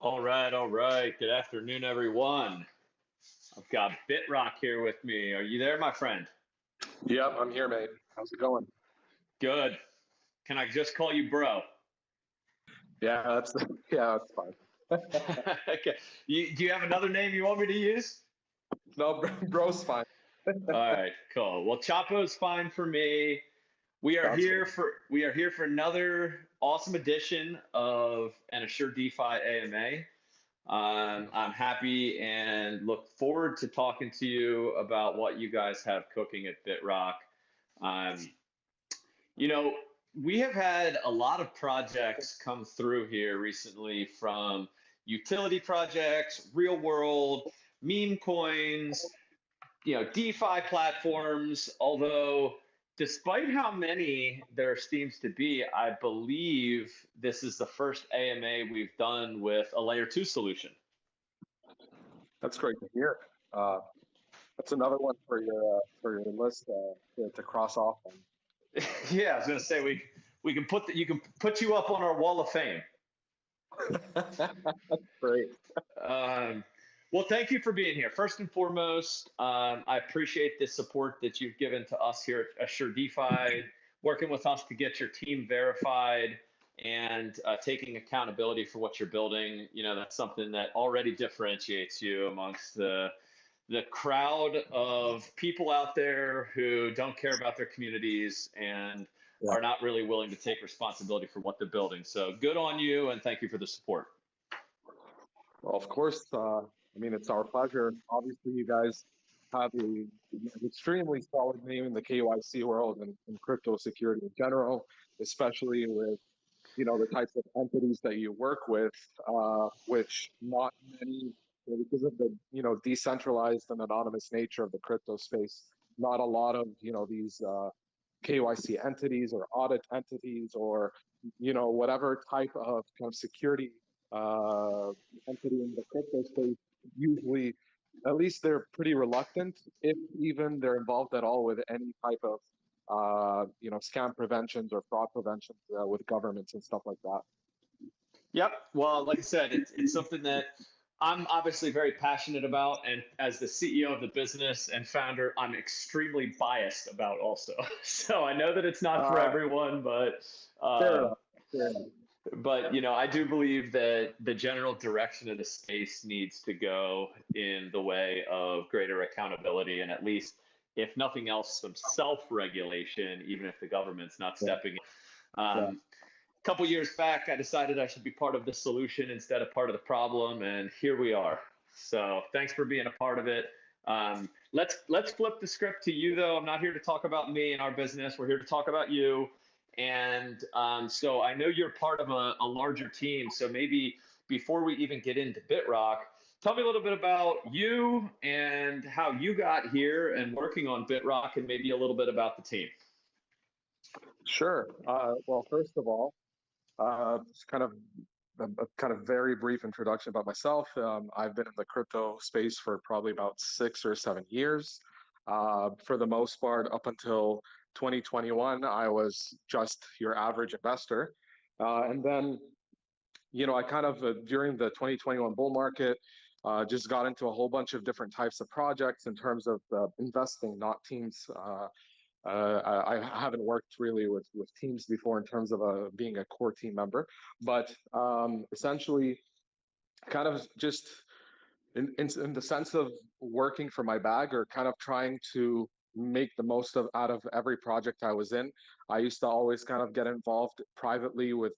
All right, all right. Good afternoon, everyone. I've got Bitrock here with me. Are you there, my friend? Yep, I'm here, mate. How's it going? Good. Can I just call you bro? Yeah, that's yeah, that's fine. Okay. Do you have another name you want me to use? No, bro's fine. All right, cool. Well, Chapo's fine for me. That's good. We are here for another awesome edition of an Assure DeFi AMA. I'm happy and look forward to talking to you about what you guys have cooking at Bitrock. Um, You know, we have had a lot of projects come through here recently from utility projects, real world, meme coins, DeFi platforms. Although, despite how many there seems to be, I believe this is the first AMA we've done with a layer two solution. That's great to hear. Uh, that's another one for your list to cross off on. Yeah, I was gonna say we can you can put you up on our wall of fame. That's great. Um, well, thank you for being here. First and foremost, I appreciate the support that you've given to us here at Assure DeFi, working with us to get your team verified and taking accountability for what you're building. That's something that already differentiates you amongst the crowd of people out there who don't care about their communities and Yeah. are not really willing to take responsibility for what they're building. So good on you, and thank you for the support. Well, of course. I mean, it's our pleasure. Obviously, you guys have an extremely solid name in the KYC world and crypto security in general, especially with the types of entities that you work with, which not many, because of the decentralized and anonymous nature of the crypto space, not a lot of these KYC entities or audit entities or whatever type of kind of security uh, entity in the crypto space. Usually, at least they're pretty reluctant, if even they're involved at all with any type of scam preventions or fraud preventions with governments and stuff like that. Yep. Well, like I said, it's something that I'm obviously very passionate about. And as the CEO of the business and founder, I'm extremely biased about also. So I know that it's not for Uh, everyone, Fair uh, enough. Fair enough. I do believe that the general direction of the space needs to go in the way of greater accountability and, at least, if nothing else, some self-regulation, even if the government's not Yeah. stepping in. Yeah. A couple years back, I decided I should be part of the solution instead of part of the problem, and here we are. So thanks for being a part of it. Let's flip the script to you, though. I'm not here to talk about me and our business. We're here to talk about you. And so I know you're part of a larger team. So maybe before we even get into Bitrock, tell me a little bit about you and how you got here and working on Bitrock, and maybe a little bit about the team. Sure. Well, first of all, it's kind of a kind of very brief introduction about myself. I've been in the crypto space for probably about 6 or 7 years. For the most part, up until 2021, I was just your average investor. And then, I kind of, during the 2021 bull market, just got into a whole bunch of different types of projects in terms of investing, not teams. I haven't worked really with teams before in terms of being a core team member, but essentially, kind of just in the sense of working for my bag or kind of trying to make the most of out of every project I was in. I used to always kind of get involved privately with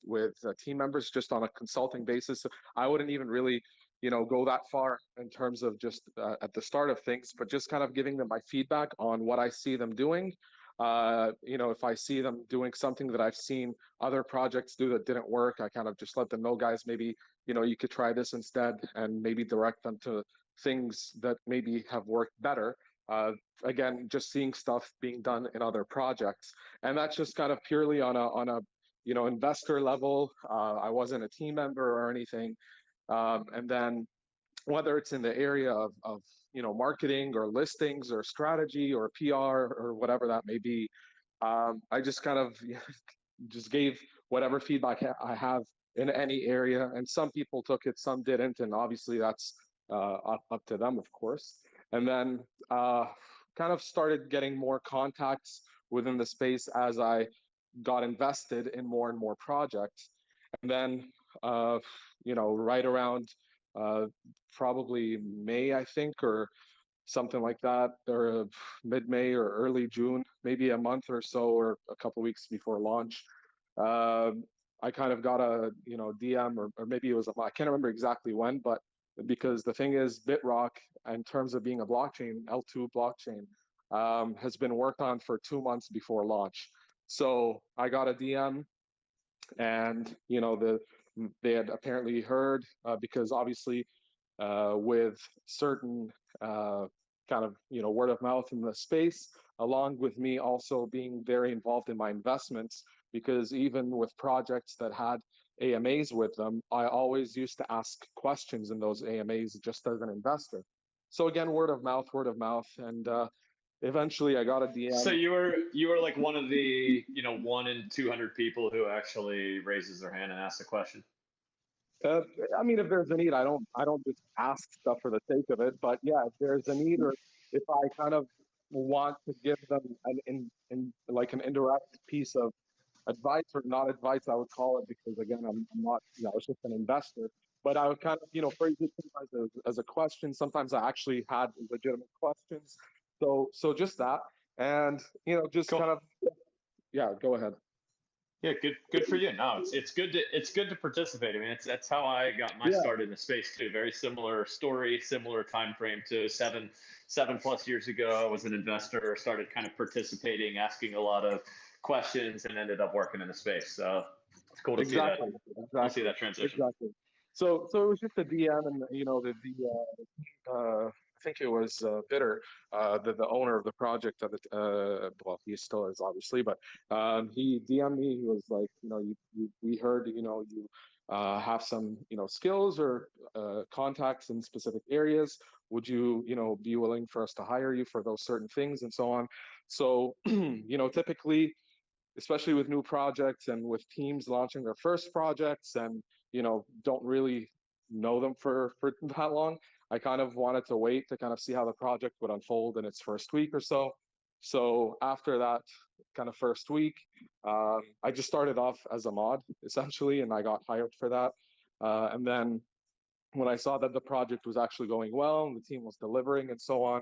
team members just on a consulting basis. So I wouldn't even really go that far in terms of just at the start of things, but just kind of giving them my feedback on what I see them doing. If I see them doing something that I've seen other projects do that didn't work, I kind of just let them know, guys, maybe you could try this instead, and maybe direct them to things that maybe have worked better. Again, just seeing stuff being done in other projects, and that's just kind of purely on a investor level. I wasn't a team member or anything, and then whether it's in the area of marketing or listings or strategy or PR or whatever that may be, I just kind of just gave whatever feedback I have in any area, and some people took it, some didn't, and obviously that's up to them, of course. And then kind of started getting more contacts within the space as I got invested in more and more projects. And then, right around uh, probably May, I think, or something like that, or mid-May or early June, maybe a month or so, or a couple of weeks before launch. Um, I kind of got a DM, or maybe it was I can't remember exactly when, but because the thing is, Bitrock, in terms of being a blockchain, L2 blockchain, has been worked on for 2 months before launch. So I got a DM, and they had apparently heard, because obviously with certain kind of word of mouth in the space, along with me also being very involved in my investments, because even with projects that had AMAs with them, I always used to ask questions in those AMAs just as an investor. So again, word of mouth, and eventually I got a So DM. you were like one of the 1 in 200 people who actually raises their hand and asks a question. Uh, I mean, if there's a need, I don't just ask stuff for the sake of it. But yeah, if there's a need, or if I kind of want to give them in like an indirect piece of advice, or not advice, I would call it, because again, I'm not, it's just an investor. But I would kind of, phrase it sometimes as a question. Sometimes I actually had legitimate questions. So just that, and just Cool. kind of, yeah. Go ahead. Yeah, good for you. No, it's good to participate. I mean, that's how I got my Yeah, start in the space too. Very similar story, similar time frame to seven plus years ago. I was an investor, started kind of participating, asking a lot of questions, and ended up working in the space. So it's cool to see that. exactly, Cool to see exactly, that transition. exactly. So it was just a DM, and I think it was Bitter, the owner of the project of it. Well, he still is, obviously, but he DM'd me. He was like, we heard, you have some, skills or contacts in specific areas. Would you, be willing for us to hire you for those certain things and so on? So, typically, especially with new projects and with teams launching their first projects, and don't really know them for that long, I kind of wanted to wait to kind of see how the project would unfold in its first week or so. So after that kind of first week, I just started off as a mod essentially, and I got hired for that. And then when I saw that the project was actually going well and the team was delivering and so on,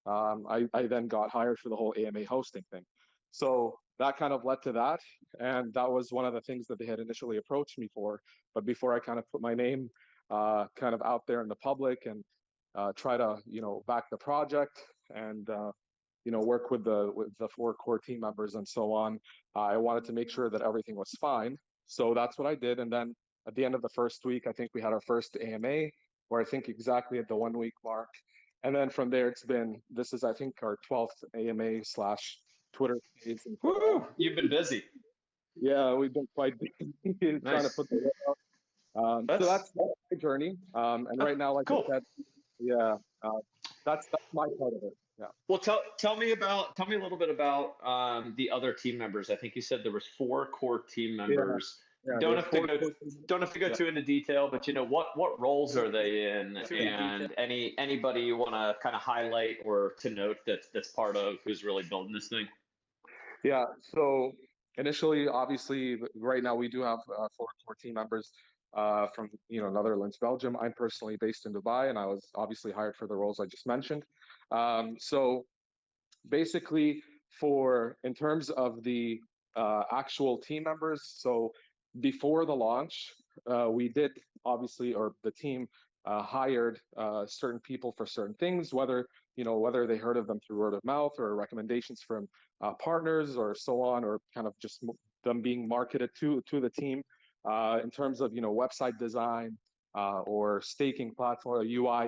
I then got hired for the whole AMA hosting thing. So that kind of led to that. And that was one of the things that they had initially approached me for. But before I kind of put my name kind of out there in the public, and try to, back the project, and, work with the 4 core team members and so on, I wanted to make sure that everything was fine. So that's what I did. And then at the end of the first week, I think we had our first AMA, or I think exactly at the 1 week mark. And then from there, this is, I think, our 12th AMA slash Twitter space. And so Woo! You've been busy. yeah, we've been quite busy trying to Nice. put the word out. So That's that's my journey. And right now, like I cool. said, yeah, uh, that's my part of it. Yeah. Well, tell me a little bit about the other team members. I think you said there was 4 core team Yeah. members. Yeah. Don't There's have to four go core team members. don't have to go Yeah. too into detail, but what roles are they in, and anybody you want to kind of highlight or to note that's part of who's really building this thing. Yeah. So initially, obviously, right now we do have 4 core team members from Netherlands, Belgium. I'm personally based in Dubai, and I was obviously hired for the roles I just mentioned. So basically, for in terms of the actual team members, so before the launch, we did obviously, or the team hired certain people for certain things, whether they heard of them through word of mouth or recommendations from partners or so on, or kind of just them being marketed to the team, in terms of website design, or staking platform, or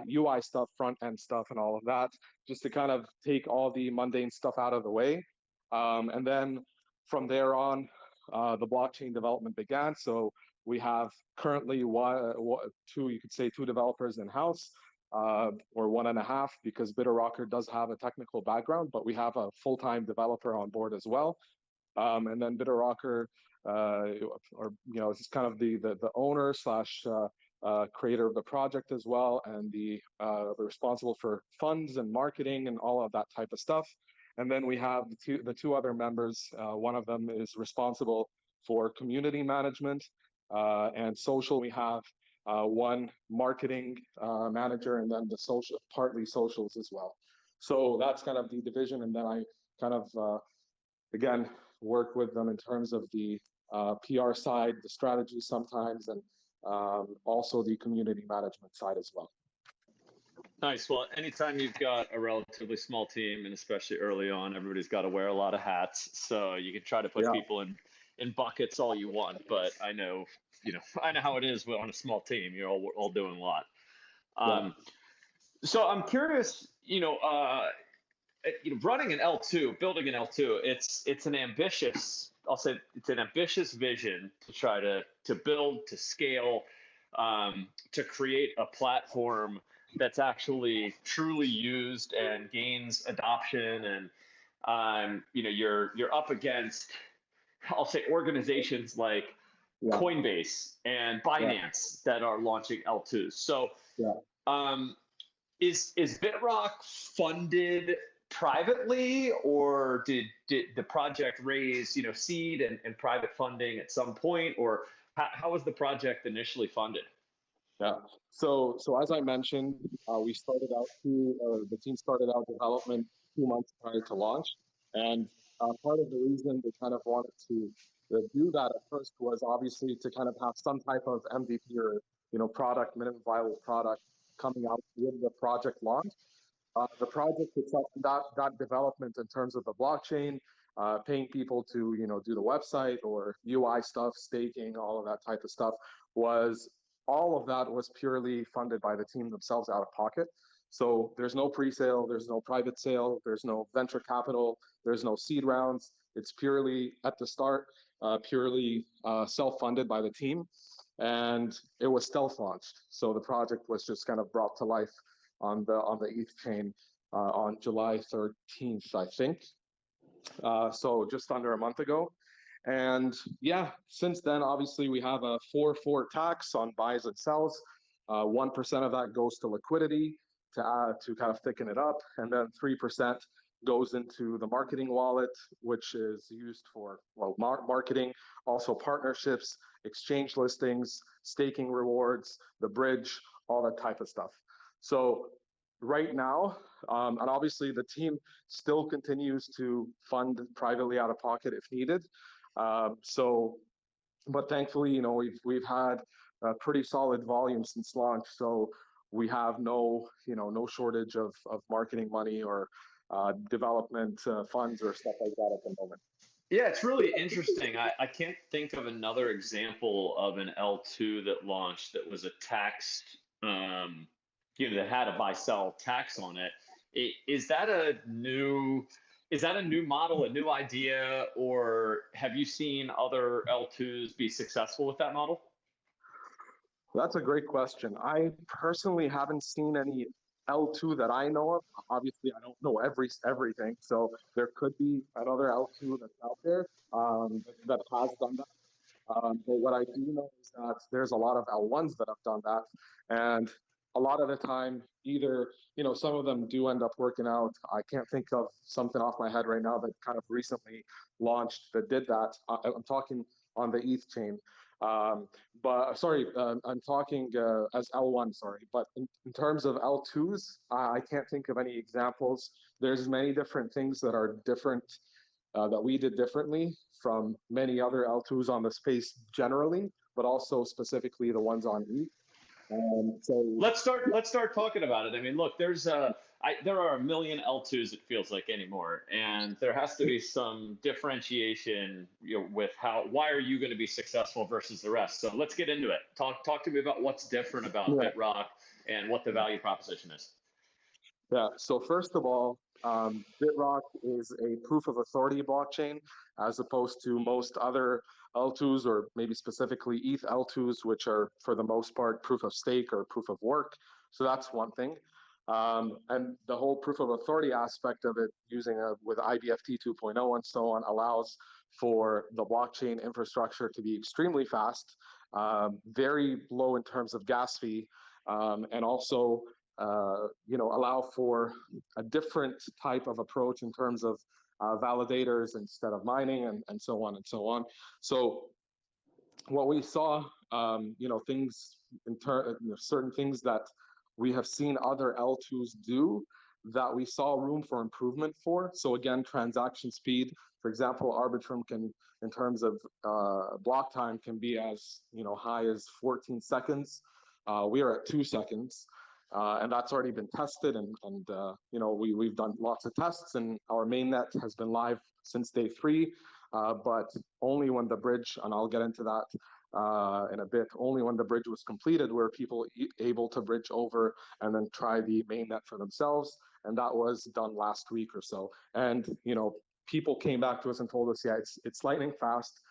UI stuff, front end stuff, and all of that, just to kind of take all the mundane stuff out of the way. And then from there on, the blockchain development began. So we have currently you could say 2 developers in house, or 1.5, because Bitrocker does have a technical background, but we have a full-time developer on board as well. And then Bitrocker or just kind of the owner slash creator of the project as well, and the responsible for funds and marketing and all of that type of stuff. And then we have the two other members. One of them is responsible for community management and social. We have one marketing manager, and then the partly socials as well. So that's kind of the division. And then I kind of, again, work with them in terms of the PR side, the strategy sometimes, and also the community management side as well. Nice. Well, anytime you've got a relatively small team, and especially early on, everybody's got to wear a lot of hats. So you can try to put people in buckets all you want, but I know how it is on a small team. You're all doing a lot. So I'm curious, running an L2, building an L2, it's an ambitious, I'll say it's an ambitious vision to try to build, to scale, to create a platform that's actually truly used and gains adoption. And you're up against, I'll say, organizations like Coinbase and Binance that are launching L2s. So is Bitrock funded privately, or did the project raise seed and private funding at some point, or how was the project initially funded? Yeah. So as I mentioned, we started out the team started out development 2 months prior to launch, and part of the reason we kind of wanted to do that at first was obviously to kind of have some type of MVP or product, minimum viable product coming out with the project launch. The project itself, that development in terms of the blockchain, paying people to do the website or UI stuff, staking, all of that type of stuff, all of that was purely funded by the team themselves out of pocket. So there's no pre-sale, there's no private sale, there's no venture capital, there's no seed rounds. It's purely at the start, purely self-funded by the team, and it was stealth launched. So the project was just kind of brought to life on the ETH chain on July 13th, I think. So just under a month ago. And since then, obviously, we have a 4/4 tax on buys and sells. 1% of that goes to liquidity to kind of thicken it up, and then 3% goes into the marketing wallet, which is used for marketing, also partnerships, exchange listings, staking rewards, the bridge, all that type of stuff. So right now, and obviously the team still continues to fund privately out of pocket if needed. But thankfully, we've had a pretty solid volume since launch, so we have no shortage of marketing money or development funds or stuff like that at the moment. Yeah, it's really interesting. I can't think of another example of an L2 that launched that was a taxed, that had a buy-sell tax on it. Is that a new model, a new idea, or have you seen other L2s be successful with that model? That's a great question. I personally haven't seen any L2 that I know of. Obviously, I don't know everything, so there could be another L2 that's out there that has done that. But what I do know is that there's a lot of L1s that have done that, and a lot of the time, either some of them do end up working out. I can't think of something off my head right now that kind of recently launched that did that. I'm talking on the ETH chain. But sorry, I'm talking as L1, sorry. But in terms of L2s, I can't think of any examples. There's many different things that are different, that we did differently from many other L2s on the space generally, but also specifically the ones on ETH. So let's start talking about it. I mean, look, there are a million L2s, it feels like, anymore, and there has to be some differentiation with why are you going to be successful versus the rest. So let's get into it. Talk to me about what's different about Bitrock and what the value proposition is. Yeah, so first of all, Bitrock is a proof of authority blockchain, as opposed to most other L2s, or maybe specifically ETH L2s, which are for the most part proof of stake or proof of work. So that's one thing. And the whole proof of authority aspect of it using with IBFT 2.0 and so on allows for the blockchain infrastructure to be extremely fast, very low in terms of gas fee, and also allow for a different type of approach in terms of validators instead of mining and so on and so on. So what we saw, things certain things that we have seen other L2s do that we saw room for improvement for. So again, transaction speed, for example, Arbitrum can, in terms of block time, can be as high as 14 seconds. We are at 2 seconds. And that's already been tested, and we've done lots of tests, and our mainnet has been live since day 3, but only when the bridge, and I'll get into that in a bit, only when the bridge was completed were people able to bridge over and then try the mainnet for themselves, and that was done last week or so. And people came back to us and told us, yeah, it's lightning fast.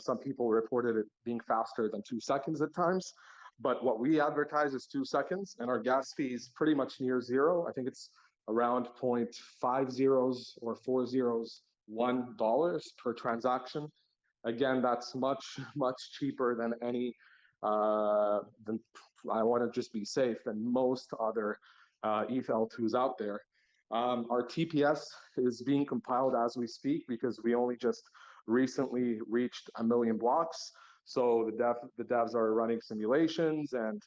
Some people reported it being faster than 2 seconds at times. But what we advertise is 2 seconds, and our gas fee is pretty much near zero. I think it's around 0.50 or 401 dollars per transaction. Again, that's much, much cheaper than any, than, I want to just be safe, than most other ETH L2s out there. Our TPS is being compiled as we speak because we only just recently reached 1 million blocks. So the devs are running simulations and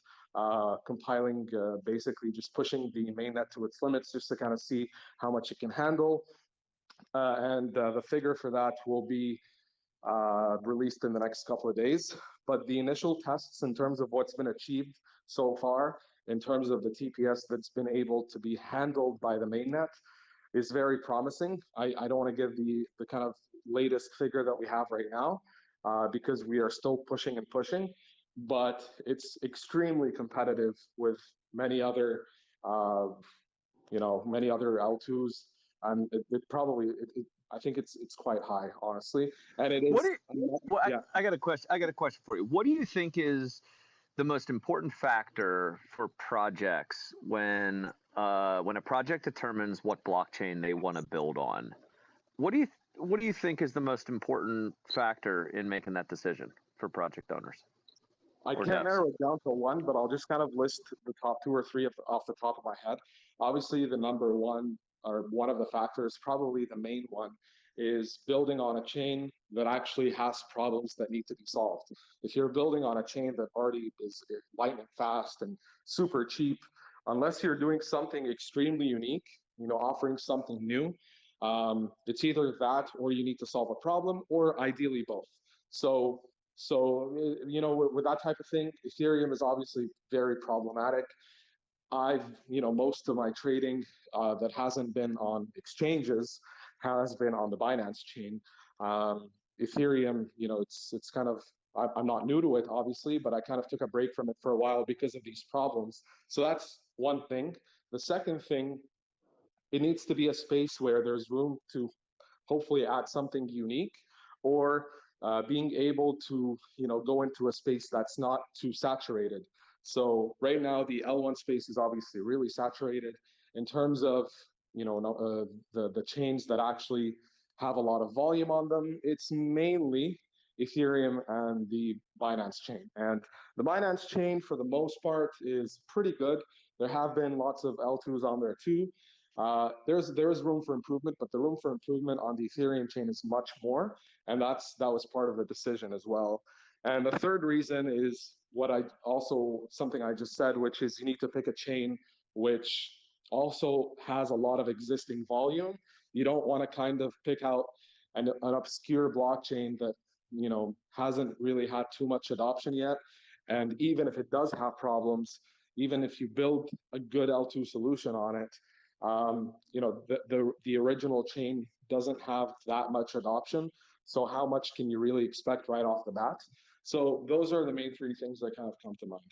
compiling, basically just pushing the mainnet to its limits just to kind of see how much it can handle. And the figure for that will be released in the next couple of days. But the initial tests in terms of what's been achieved so far, in terms of the TPS that's been able to be handled by the mainnet, is very promising. I don't want to give the kind of latest figure that we have right now, because we are still pushing and pushing, but it's extremely competitive with many other, many other L2s, and I think it's quite high, honestly, and it is. I got a question. I got a question for you. What do you think is the most important factor for projects when a project determines what blockchain they want to build on? What do you think is the most important factor in making that decision for project owners? I can't narrow it down to one, but I'll just kind of list the top 2 or 3 off the top of my head. Obviously, the number one, or one of the factors, probably the main one, is building on a chain that actually has problems that need to be solved. If you're building on a chain that already is lightning fast and super cheap, unless you're doing something extremely unique, offering something new, it's either that or you need to solve a problem, or ideally both. So with that type of thing, Ethereum is obviously very problematic. Most of my trading that hasn't been on exchanges has been on the Binance chain. Ethereum, it's kind of, I'm not new to it, obviously, but I kind of took a break from it for a while because of these problems. So that's one thing. The second thing, it needs to be a space where there's room to hopefully add something unique, or being able to go into a space that's not too saturated. So right now the L1 space is obviously really saturated in terms of the chains that actually have a lot of volume on them. It's mainly Ethereum and the Binance chain, and the Binance chain for the most part is pretty good. There have been lots of L2s on there too. There's room for improvement, but the room for improvement on the Ethereum chain is much more, and that was part of the decision as well. And the third reason is something I just said, which is you need to pick a chain which also has a lot of existing volume. You don't want to kind of pick out an obscure blockchain that hasn't really had too much adoption yet, and even if it does have problems, even if you build a good L2 solution on it, the original chain doesn't have that much adoption. So how much can you really expect right off the bat? So those are the main 3 things that kind of come to mind.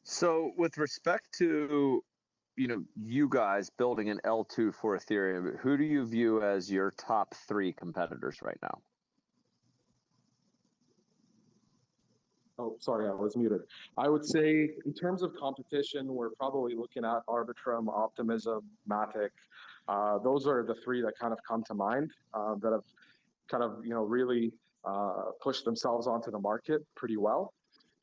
So with respect to you guys building an L2 for Ethereum, who do you view as your top 3 competitors right now? Oh, sorry, I was muted. I would say in terms of competition, we're probably looking at Arbitrum, Optimism, Matic. Those are the three that kind of come to mind that have kind of, really pushed themselves onto the market pretty well.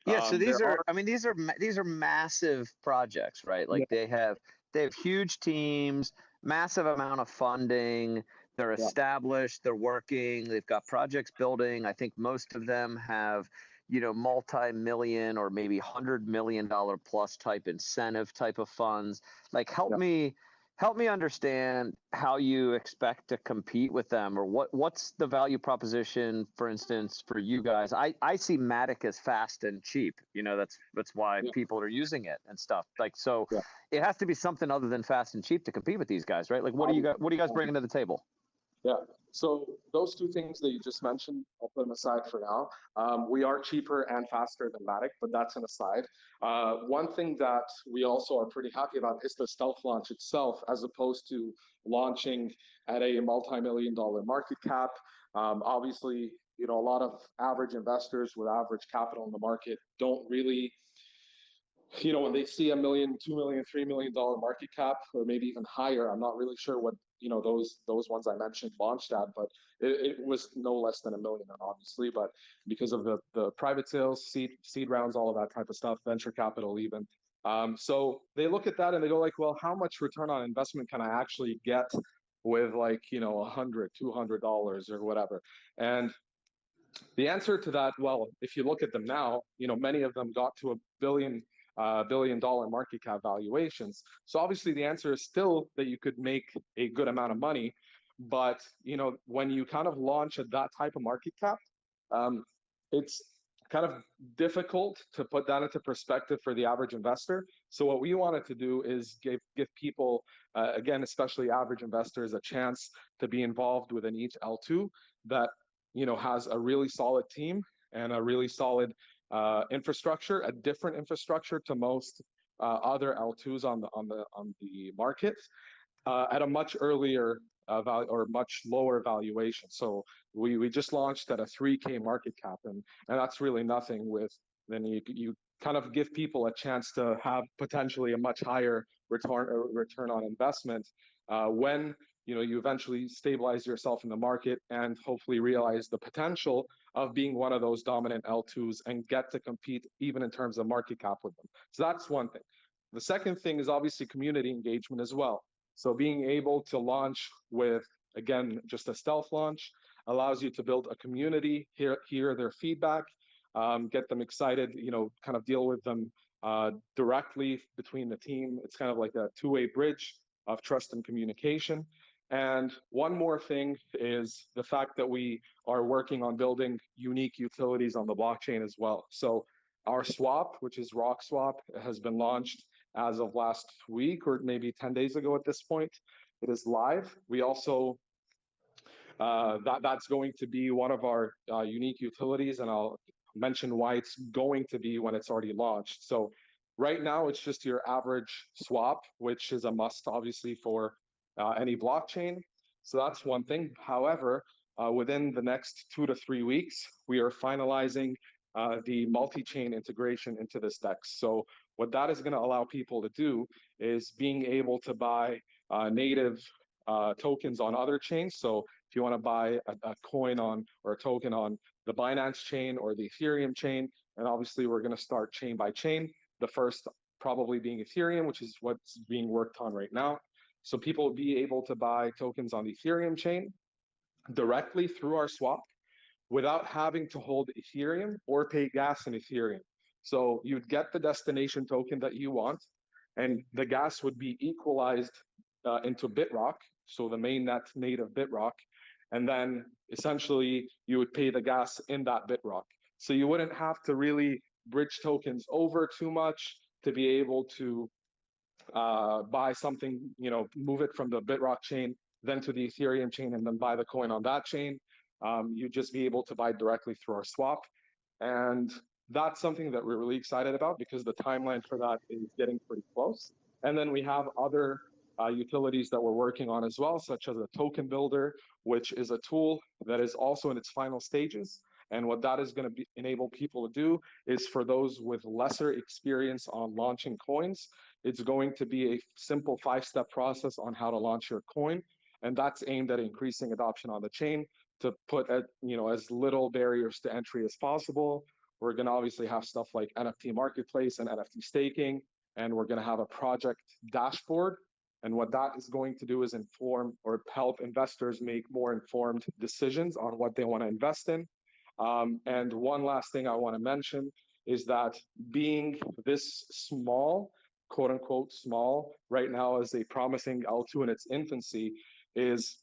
Yeah, so There these are, are, I mean, these are massive projects, right? yeah, Like they have huge teams, massive amount of funding. They're yeah, established, they're working, they've got projects building. I think most of them have, multi-million or maybe $100 million plus type incentive type of funds. Like yeah. help me understand how you expect to compete with them, or what's the value proposition, for instance, for you guys. I see Matic as fast and cheap. That's why Yeah, people are using it and stuff. Like, so yeah. it has to be something other than fast and cheap to compete with these guys, right? Like, what are you guys bringing to the table? Yeah. So those two things that you just mentioned, I'll put them aside for now. We are cheaper and faster than Matic, but that's an aside. One thing that we also are pretty happy about is the stealth launch itself, as opposed to launching at a multi-million-dollar market cap. Obviously, a lot of average investors with average capital in the market don't really, when they see $1 million, $2 million, $3 million market cap, or maybe even higher. I'm not really sure what those ones I mentioned launched at, but it was no less than $1 million, obviously. But because of the private sales, seed rounds, all of that type of stuff, venture capital even. So they look at that and they go like, well, how much return on investment can I actually get with like $100, $200 or whatever? And the answer to that, well, if you look at them now, many of them got to $1 billion market cap valuations. So obviously the answer is still that you could make a good amount of money, but when you kind of launch at that type of market cap, um, it's kind of difficult to put that into perspective for the average investor. So what we wanted to do is give people, again, especially average investors, a chance to be involved within each L2 that has a really solid team and a really solid infrastructure, a different infrastructure to most other L2s on the market, at a much earlier value or much lower valuation. So we just launched at a 3K market cap, and that's really nothing. Then you kind of give people a chance to have potentially a much higher return on investment when you eventually stabilize yourself in the market and hopefully realize the potential of being one of those dominant L2s and get to compete even in terms of market cap with them. So that's one thing. The second thing is obviously community engagement as well. So being able to launch with, again, just a stealth launch allows you to build a community, hear their feedback, get them excited, kind of deal with them directly between the team. It's kind of like a two-way bridge of trust and communication. And one more thing is the fact that we are working on building unique utilities on the blockchain as well. So our swap, which is Rock Swap, has been launched as of last week or maybe 10 days ago at this point. It is live. We also, that's going to be one of our unique utilities, and I'll mention why it's going to be when it's already launched. So right now, it's just your average swap, which is a must, obviously, for any blockchain. So that's one thing. However, within the next 2 to 3 weeks, we are finalizing the multi-chain integration into this DEX. So what that is going to allow people to do is being able to buy native tokens on other chains. So if you want to buy a coin on or a token on the Binance chain or the Ethereum chain, and obviously we're going to start chain by chain, the first probably being Ethereum, which is what's being worked on right now. So people will be able to buy tokens on the Ethereum chain directly through our swap without having to hold Ethereum or pay gas in Ethereum. So you'd get the destination token that you want, and the gas would be equalized into Bitrock, so the mainnet native Bitrock, and then essentially you would pay the gas in that Bitrock. So you wouldn't have to really bridge tokens over too much to be able to buy something, move it from the Bitrock chain, then to the Ethereum chain, and then buy the coin on that chain. You'd just be able to buy directly through our swap. And that's something that we're really excited about because the timeline for that is getting pretty close. And then we have other utilities that we're working on as well, such as a token builder, which is a tool that is also in its final stages. And what that is going to enable people to do is, for those with lesser experience on launching coins, it's going to be a simple 5-step process on how to launch your coin. And that's aimed at increasing adoption on the chain to put as little barriers to entry as possible. We're going to obviously have stuff like NFT marketplace and NFT staking, and we're going to have a project dashboard. And what that is going to do is inform or help investors make more informed decisions on what they want to invest in. And one last thing I want to mention is that being this small, quote unquote small, right now as a promising L2 in its infancy, is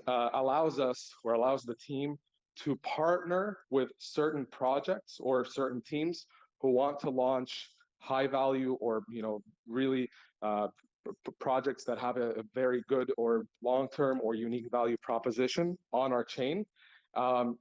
allows the team to partner with certain projects or certain teams who want to launch high value or really projects that have a very good or long-term or unique value proposition on our chain.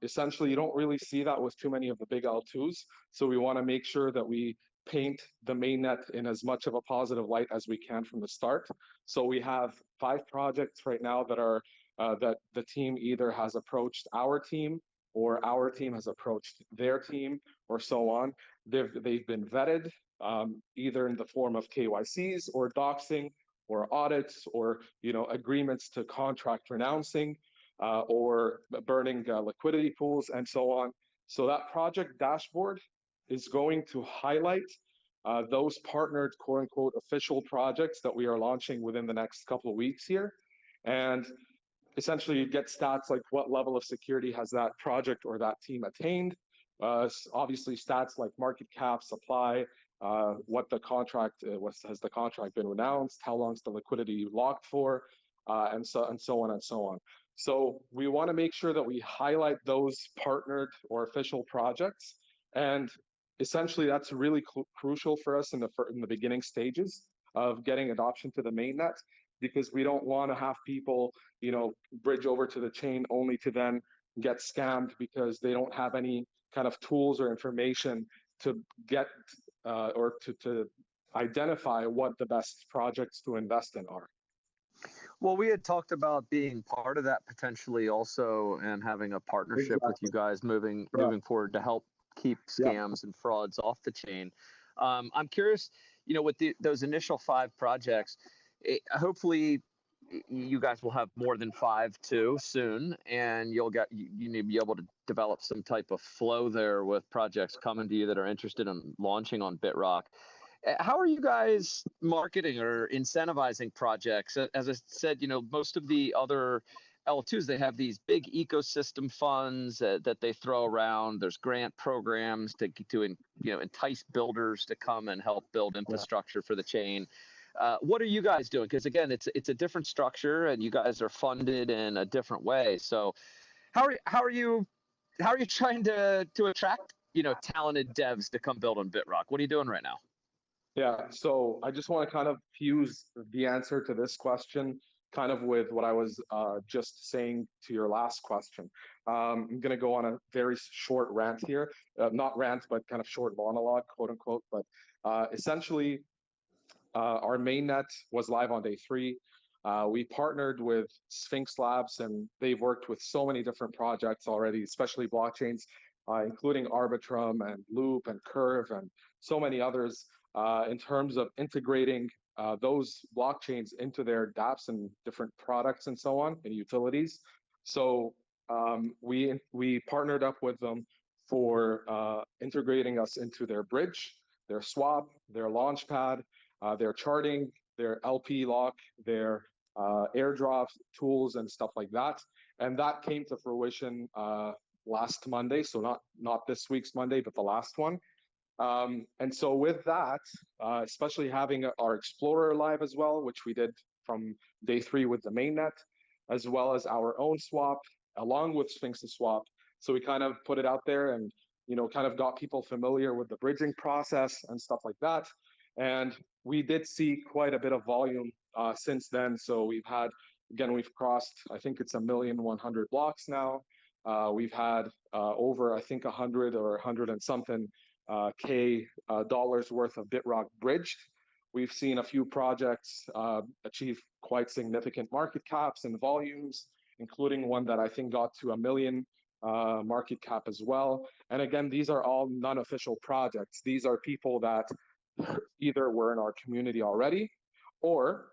Essentially, you don't really see that with too many of the big L2s. So we want to make sure that we paint the mainnet in as much of a positive light as we can from the start. So we have 5 projects right now that are that the team either has approached our team or our team has approached their team or so on. They've been vetted either in the form of KYCs or doxing or audits or agreements to contract renouncing or burning liquidity pools and so on. So that project dashboard is going to highlight those partnered quote unquote official projects that we are launching within the next couple of weeks here. And essentially you get stats like what level of security has that project or that team attained. Obviously stats like market cap, supply, what the contract has the contract been renounced, how long is the liquidity locked for, and so on and so on. So we want to make sure that we highlight those partnered or official projects, and essentially that's really crucial for us in the beginning stages of getting adoption to the mainnet, because we don't want to have people bridge over to the chain only to then get scammed because they don't have any kind of tools or information to get or to identify what the best projects to invest in are. Well, we had talked about being part of that potentially also, and having a partnership with you guys moving forward to help keep scams and frauds off the chain. I'm curious, with those initial 5 projects, hopefully you guys will have more than 5 too soon, and you need to be able to develop some type of flow there with projects coming to you that are interested in launching on Bitrock. How are you guys marketing or incentivizing projects? As I said, most of the other L2s, they have these big ecosystem funds that they throw around. There's grant programs to entice builders to come and help build infrastructure for the chain. What are you guys doing? Because again, it's a different structure, and you guys are funded in a different way. So, how are you trying to attract talented devs to come build on Bitrock? What are you doing right now? Yeah, so I just want to kind of fuse the answer to this question kind of with what I was just saying to your last question. I'm going to go on a very short rant here, not rant, but kind of short monologue, quote unquote. But essentially, our mainnet was live on day 3. We partnered with Sphinx Labs, and they've worked with so many different projects already, especially blockchains, including Arbitrum and Loop and Curve and so many others. In terms of integrating those blockchains into their dApps and different products and so on, and utilities. So we partnered up with them for integrating us into their bridge, their swap, their launchpad, their charting, their LP lock, their airdrop tools and stuff like that. And that came to fruition last Monday. So not this week's Monday, but the last one. And so with that, especially having our Explorer live as well, which we did from day 3 with the mainnet, as well as our own swap, along with Sphinx's swap. So we kind of put it out there and, kind of got people familiar with the bridging process and stuff like that. And we did see quite a bit of volume since then. So we've crossed, I think it's 1,100,000 blocks now. We've had over, I think, 100 or 100 and something K dollars worth of Bitrock bridged. We've seen a few projects achieve quite significant market caps and volumes, including one that I think got to $1 million market cap as well. And again, these are all non-official projects. These are people that either were in our community already or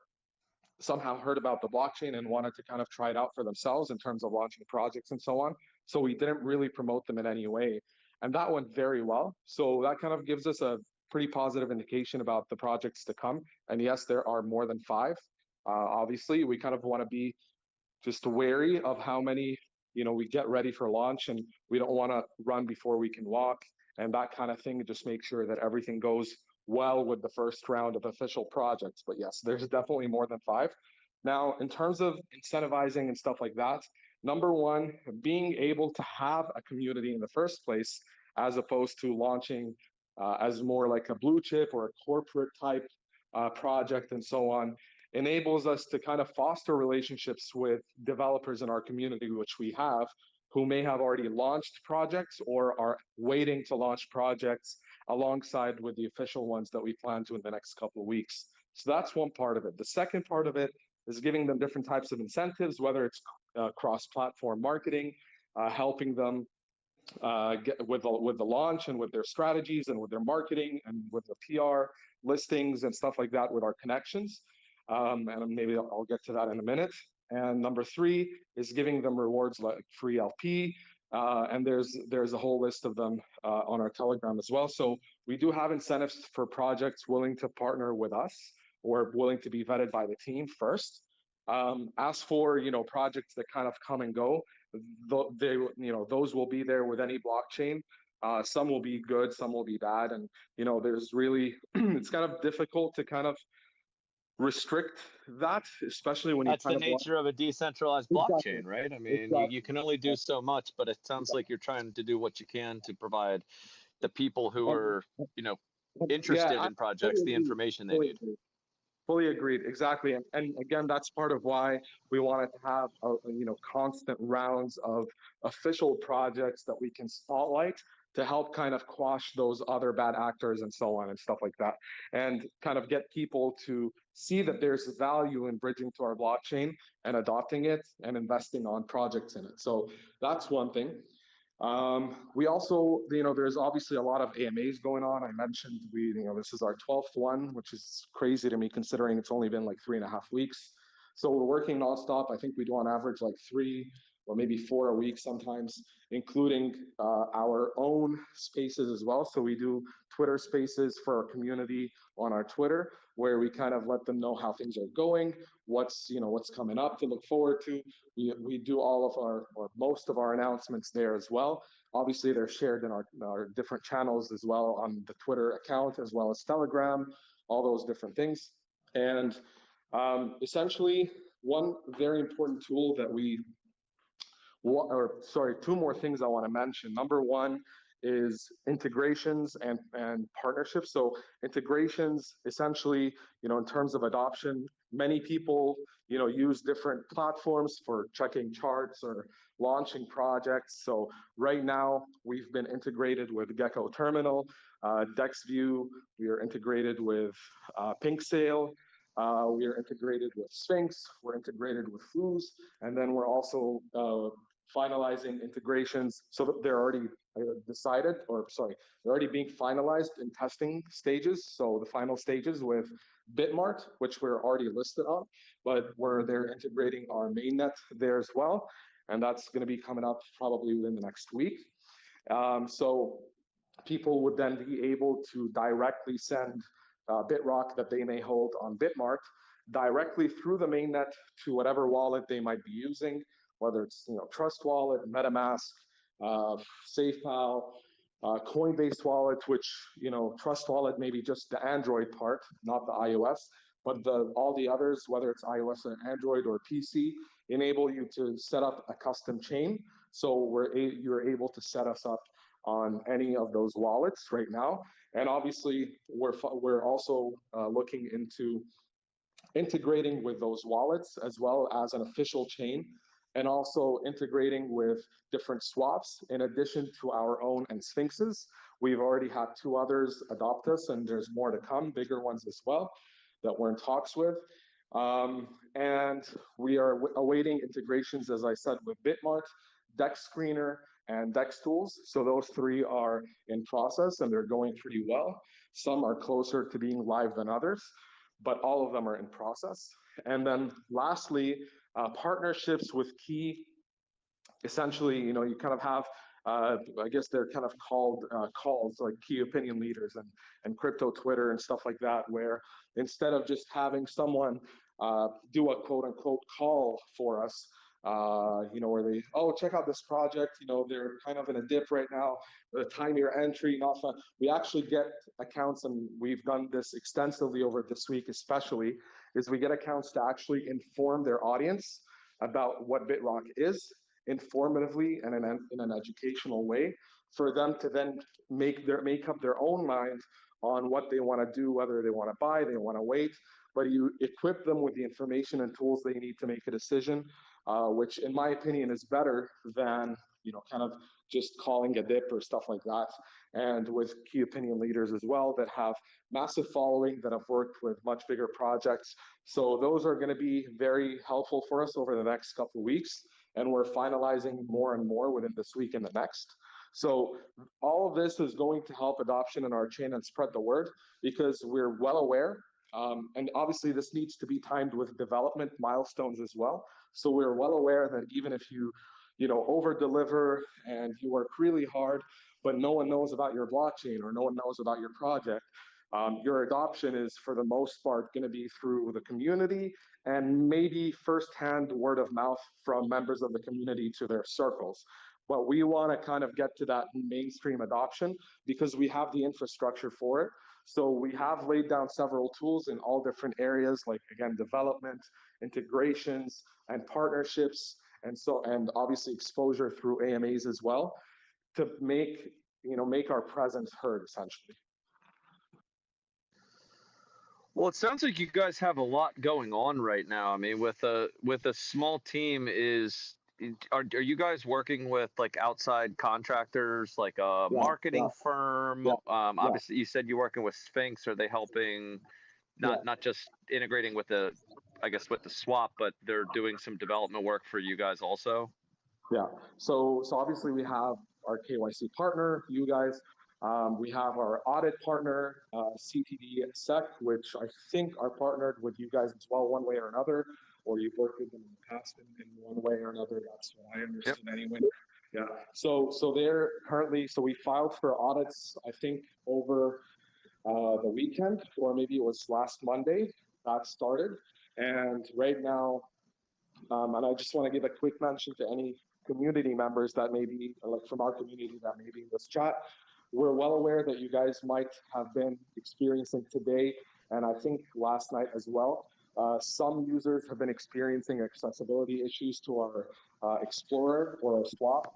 somehow heard about the blockchain and wanted to kind of try it out for themselves in terms of launching projects and so on. So we didn't really promote them in any way. And that went very well. So that kind of gives us a pretty positive indication about the projects to come. And yes, there are more than 5. Obviously, we kind of want to be just wary of how many, we get ready for launch, and we don't want to run before we can walk and that kind of thing. Just make sure that everything goes well with the first round of official projects. But yes, there's definitely more than 5. Now, in terms of incentivizing and stuff like that, number one, being able to have a community in the first place, as opposed to launching as more like a blue chip or a corporate type project and so on, enables us to kind of foster relationships with developers in our community, which we have, who may have already launched projects or are waiting to launch projects alongside with the official ones that we plan to in the next couple of weeks. So that's one part of it. The second part of it is giving them different types of incentives, whether it's cross-platform marketing, helping them get with the launch and with their strategies and with their marketing and with the PR listings and stuff like that with our connections. And maybe I'll get to that in a minute. And number 3 is giving them rewards like free LP. And there's a whole list of them on our Telegram as well. So we do have incentives for projects willing to partner with us or willing to be vetted by the team first. As for projects that kind of come and go, those will be there with any blockchain. Some will be good, some will be bad, and there's really it's kind of difficult to kind of restrict that, especially when that's the nature of a decentralized blockchain, exactly. right? I mean, Exactly. you can only do so much, but it sounds like you're trying to do what you can to provide the people who are interested in projects the information they need. Fully agreed. Exactly. And again, that's part of why we wanted to have constant rounds of official projects that we can spotlight to help kind of quash those other bad actors and so on and stuff like that, and kind of get people to see that there's value in bridging to our blockchain and adopting it and investing on projects in it. So that's one thing. We also, there's obviously a lot of AMAs going on. I mentioned this is our 12th one, which is crazy to me considering it's only been like 3.5 weeks. So we're working nonstop. I think we do on average like 3 or maybe 4 a week sometimes, including our own spaces as well. So we do Twitter spaces for our community on our Twitter, where we kind of let them know how things are going, what's coming up to look forward to. We do all of our, or most of our announcements there as well. Obviously, they're shared in our different channels as well on the Twitter account, as well as Telegram, all those different things. And essentially, one very important tool that two more things I want to mention. Number one is integrations and partnerships. So integrations, essentially, in terms of adoption, many people, use different platforms for checking charts or launching projects. So right now, we've been integrated with Gecko Terminal, DexView. We are integrated with PinkSale. We are integrated with Sphinx. We're integrated with Fuse, and then we're also finalizing integrations so that they're already they're already being finalized in testing stages. So the final stages with Bitmart, which we're already listed on, but where they're integrating our mainnet there as well. And that's going to be coming up probably within the next week. So people would then be able to directly send Bitrock that they may hold on Bitmart directly through the mainnet to whatever wallet they might be using, whether it's Trust Wallet, MetaMask, SafePal, Coinbase Wallet, which Trust Wallet may be just the Android part, not the iOS, but all the others, whether it's iOS or Android or PC, enable you to set up a custom chain. So you're able to set us up on any of those wallets right now. And obviously, we're also looking into integrating with those wallets as well as an official chain, and also integrating with different swaps in addition to our own and Sphinxes. We've already had 2 others adopt us, and there's more to come, bigger ones as well, that we're in talks with. And we are awaiting integrations, as I said, with Bitmart, Dex Screener, and Dex tools. So those three are in process and they're going pretty well. Some are closer to being live than others, but all of them are in process. And then lastly, partnerships with key, essentially, you kind of have, I guess they're kind of called calls, like key opinion leaders and crypto Twitter and stuff like that, where instead of just having someone do a quote unquote call for us, where they, oh, check out this project, they're kind of in a dip right now, time your entry, not fun. We actually get accounts, and we've done this extensively over this week especially, is we get accounts to actually inform their audience about what Bitrock is, informatively and in an educational way, for them to then make up their own mind on what they want to do, whether they want to buy, they want to wait, but you equip them with the information and tools they need to make a decision, which in my opinion is better than kind of just calling a dip or stuff like that. And with key opinion leaders as well that have massive following, that have worked with much bigger projects. So those are going to be very helpful for us over the next couple of weeks. And we're finalizing more and more within this week and the next. So all of this is going to help adoption in our chain and spread the word, because we're well aware, and obviously this needs to be timed with development milestones as well. So we're well aware that even if you over deliver and you work really hard, but no one knows about your blockchain or no one knows about your project, your adoption is for the most part going to be through the community and maybe firsthand word of mouth from members of the community to their circles. But we want to kind of get to that mainstream adoption because we have the infrastructure for it. So we have laid down several tools in all different areas, like again, development, integrations, and partnerships, and obviously exposure through AMAs as well, to make our presence heard essentially. Well, it sounds like you guys have a lot going on right now. I mean, with a small team, are you guys working with like outside contractors, like a marketing firm? Obviously, you said you're working with Sphinx. Are they helping, not just integrating with the swap, but they're doing some development work for you guys also? Yeah. So obviously we have our KYC partner, you guys. We have our audit partner, CTD Sec, which I think are partnered with you guys as well, one way or another, or you've worked with them in the past in one way or another. That's what I understood anyway. Yeah. So they're currently, so we filed for audits, I think, over the weekend, or maybe it was last Monday that started. And right now, and I just want to give a quick mention to any community members that may be, like from our community that may be in this chat. We're well aware that you guys might have been experiencing today, and I think last night as well, some users have been experiencing accessibility issues to our Explorer or our swap.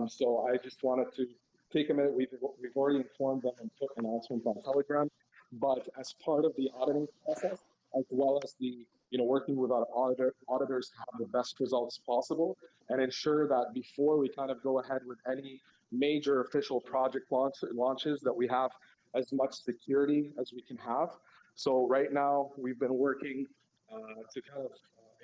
So I just wanted to take a minute. We've already informed them and put announcements on Telegram, but as part of the auditing process, as well as the working with our auditors to have the best results possible and ensure that before we kind of go ahead with any major official project launches, that we have as much security as we can have. So right now we've been working to kind of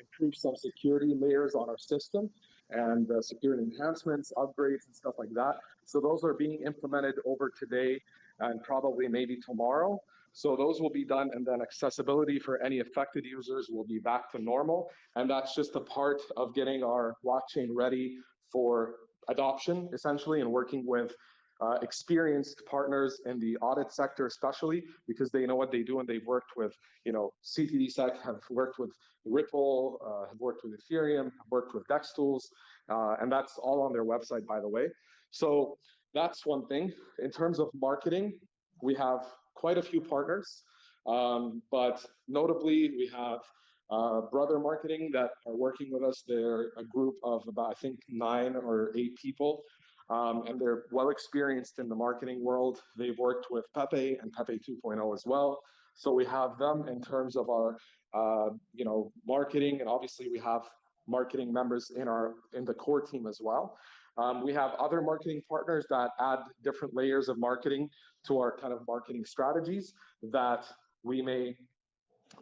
improve some security layers on our system and security enhancements, upgrades, and stuff like that. So those are being implemented over today and probably maybe tomorrow. So those will be done, and then accessibility for any affected users will be back to normal. And that's just a part of getting our blockchain ready for adoption, essentially, and working with experienced partners in the audit sector, especially because they know what they do and they've worked with, CTDSec, have worked with Ripple, have worked with Ethereum, have worked with Dex tools, and that's all on their website, by the way. So that's one thing. In terms of marketing, we have quite a few partners, but notably we have Brother Marketing that are working with us. They're a group of about, I think, 9 or 8 people, and they're well experienced in the marketing world. They've worked with Pepe and Pepe 2.0 as well. So we have them in terms of our, marketing, and obviously we have marketing members in the core team as well. We have other marketing partners that add different layers of marketing to our kind of marketing strategies that we may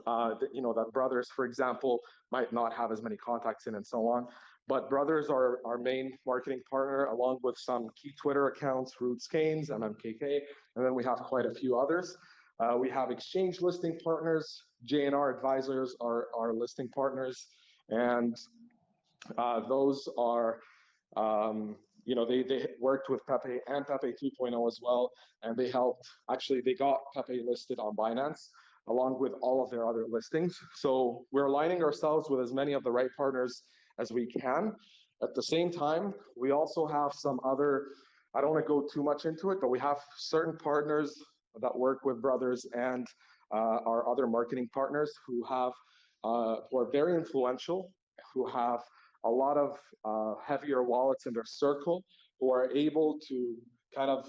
that Brothers, for example, might not have as many contacts in and so on. But Brothers are our main marketing partner, along with some key Twitter accounts, Roots Canes, MMKK, and then we have quite a few others. We have exchange listing partners, JNR Advisors are our listing partners, and those are, they worked with Pepe and Pepe 2.0 as well, and they helped, actually they got Pepe listed on Binance along with all of their other listings. So we're aligning ourselves with as many of the right partners as we can. At the same time, we also have some other, I don't want to go too much into it, but we have certain partners that work with Brothers and our other marketing partners who are very influential, who have a lot of heavier wallets in their circle, who are able to kind of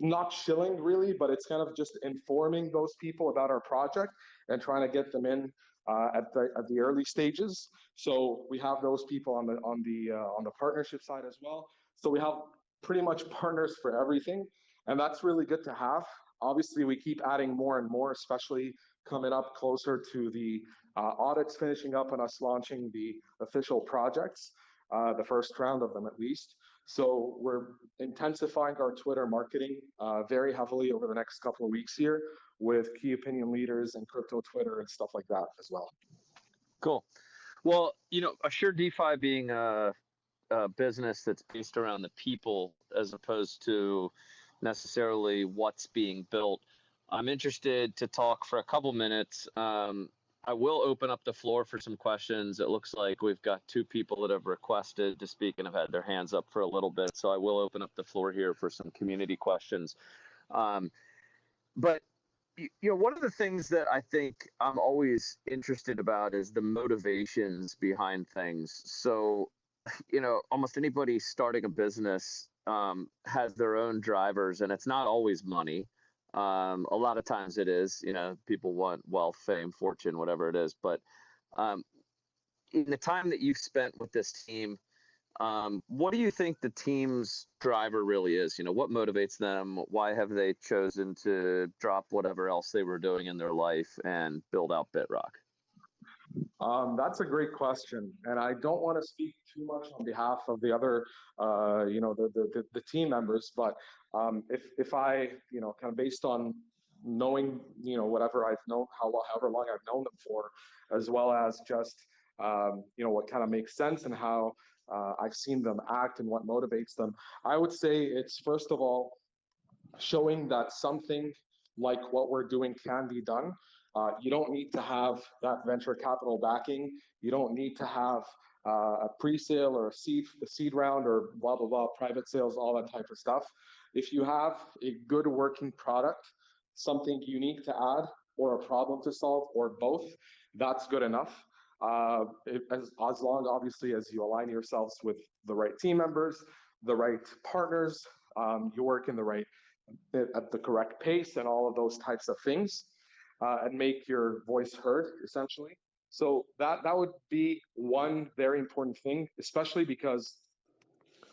not shilling really, but it's kind of just informing those people about our project and trying to get them in at the early stages. So we have those people on the partnership side as well. So we have pretty much partners for everything, and that's really good to have. Obviously, we keep adding more and more, especially coming up closer to the audits finishing up and us launching the official projects, the first round of them at least. So we're intensifying our Twitter marketing very heavily over the next couple of weeks here with key opinion leaders and crypto Twitter and stuff like that as well. Cool. Well, Assure DeFi being a business that's based around the people as opposed to necessarily what's being built, I'm interested to talk for a couple minutes. I will open up the floor for some questions. It looks like we've got 2 people that have requested to speak and have had their hands up for a little bit. So I will open up the floor here for some community questions. But one of the things that I think I'm always interested about is the motivations behind things. So, almost anybody starting a business has their own drivers, and it's not always money. A lot of times it is, people want wealth, fame, fortune, whatever it is. But in the time that you've spent with this team, what do you think the team's driver really is? What motivates them? Why have they chosen to drop whatever else they were doing in their life and build out Bitrock? That's a great question, and I don't want to speak too much on behalf of the other, the team members. But if I, kind of based on knowing, whatever I've known, however long I've known them for, as well as just, what kind of makes sense and how I've seen them act and what motivates them, I would say it's first of all showing that something like what we're doing can be done. You don't need to have that venture capital backing. You don't need to have a pre-sale or a seed round or blah, blah, blah, private sales, all that type of stuff. If you have a good working product, something unique to add, or a problem to solve, or both, that's good enough. As long, obviously, as you align yourselves with the right team members, the right partners, you work in the right, at the correct pace and all of those types of things, and make your voice heard, essentially. So that would be one very important thing, especially because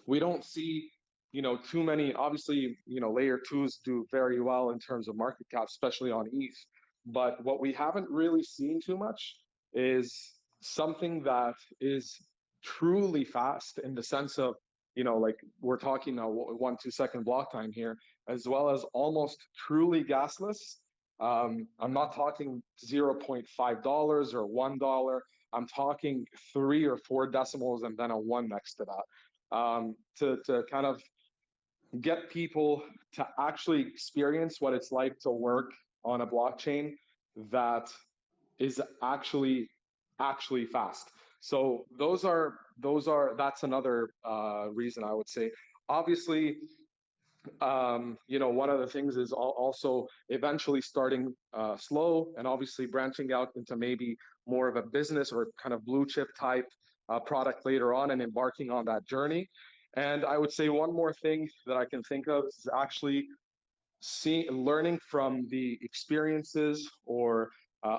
we don't see, too many, obviously, layer 2s do very well in terms of market cap, especially on ETH. But what we haven't really seen too much is something that is truly fast in the sense of, like we're talking now 1-2 second block time here, as well as almost truly gasless. I'm not talking $0.5 or $1. I'm talking 3 or 4 decimals and then a 1 next to that, to kind of get people to actually experience what it's like to work on a blockchain that is actually fast. So that's another reason I would say. Obviously, one of the things is also eventually starting slow and obviously branching out into maybe more of a business or kind of blue chip type product later on and embarking on that journey. And I would say one more thing that I can think of is actually learning from the experiences or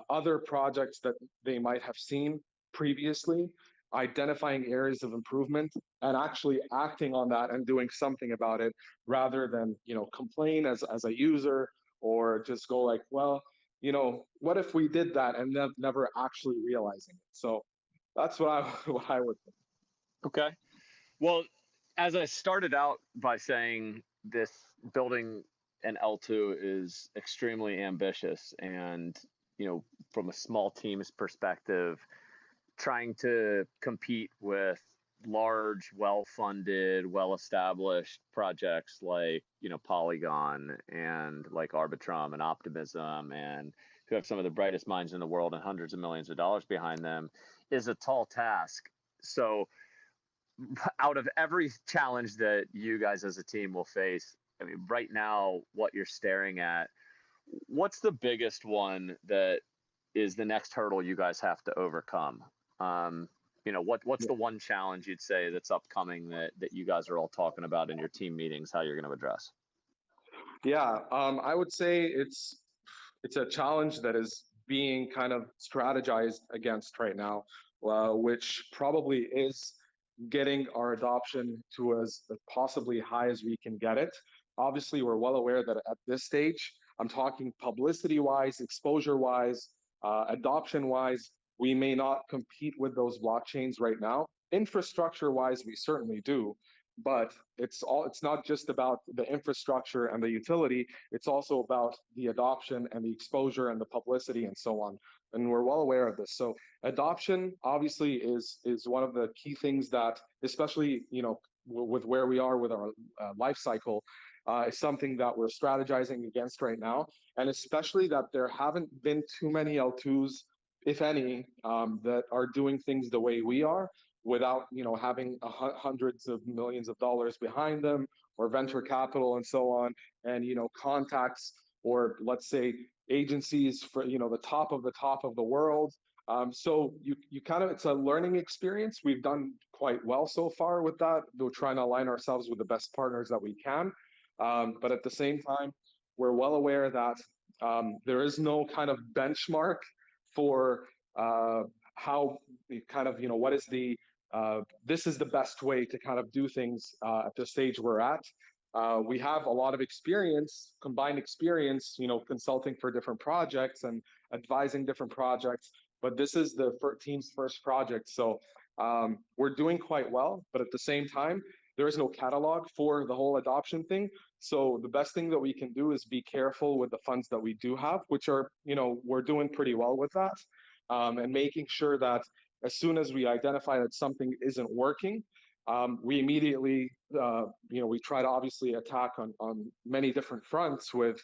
other projects that they might have seen previously, identifying areas of improvement and actually acting on that and doing something about it rather than complain as a user or just go like, well, what if we did that and never actually realizing it? So that's what I what I would think. Okay. Well, as I started out by saying, this building an L2 is extremely ambitious, and from a small team's perspective, trying to compete with large, well-funded, well-established projects like Polygon and like Arbitrum and Optimism, and who have some of the brightest minds in the world and hundreds of millions of dollars behind them, is a tall task. So out of every challenge that you guys as a team will face, I mean, right now, what you're staring at, what's the biggest one that is the next hurdle you guys have to overcome? What's the one challenge you'd say that's upcoming that you guys are all talking about in your team meetings, how you're going to address? Yeah, I would say it's a challenge that is being kind of strategized against right now, which probably is getting our adoption to as possibly high as we can get it. Obviously, we're well aware that at this stage, I'm talking publicity-wise, exposure-wise, adoption-wise, we may not compete with those blockchains right now. Infrastructure-wise, we certainly do, but it's not just about the infrastructure and the utility, it's also about the adoption and the exposure and the publicity and so on, and we're well aware of this. So adoption obviously is one of the key things that, especially with where we are with our life cycle, is something that we're strategizing against right now, and especially that there haven't been too many L2s, if any, that are doing things the way we are, without having hundreds of millions of dollars behind them, or venture capital and so on, and contacts, or let's say agencies for the top of the world. So you kind of, it's a learning experience. We've done quite well so far with that. We're trying to align ourselves with the best partners that we can, but at the same time, we're well aware that there is no kind of benchmark for how kind of what is the this is the best way to kind of do things at the stage we're at. We have a lot of experience, combined experience, consulting for different projects and advising different projects, but this is the team's first project. So we're doing quite well, but at the same time, there is no catalog for the whole adoption thing. So the best thing that we can do is be careful with the funds that we do have, which are, we're doing pretty well with that, and making sure that as soon as we identify that something isn't working, we immediately, we try to obviously attack on many different fronts with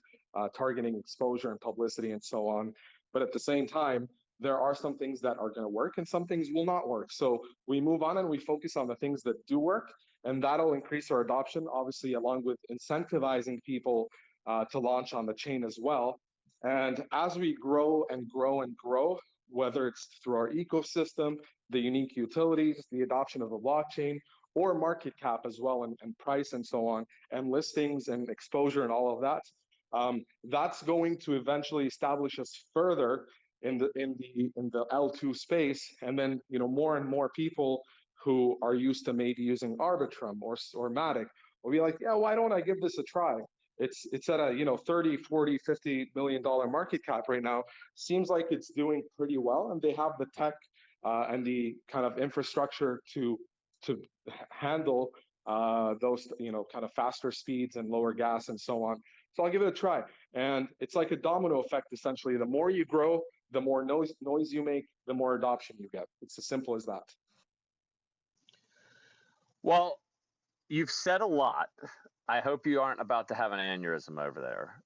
targeting exposure and publicity and so on. But at the same time, there are some things that are going to work and some things will not work. So we move on and we focus on the things that do work, and that'll increase our adoption, obviously, along with incentivizing people to launch on the chain as well. And as we grow and grow and grow, whether it's through our ecosystem, the unique utilities, the adoption of the blockchain, or market cap as well, and price and so on, and listings and exposure and all of that, that's going to eventually establish us further in the L2 space, and then more and more people who are used to maybe using Arbitrum or Matic will be like, yeah, why don't I give this a try? It's at a 30, 40, $50 million market cap right now. Seems like it's doing pretty well, and they have the tech and the kind of infrastructure to handle those kind of faster speeds and lower gas and so on. So I'll give it a try. And it's like a domino effect, essentially. The more you grow, the more noise you make, the more adoption you get. It's as simple as that. Well, you've said a lot. I hope you aren't about to have an aneurysm over there.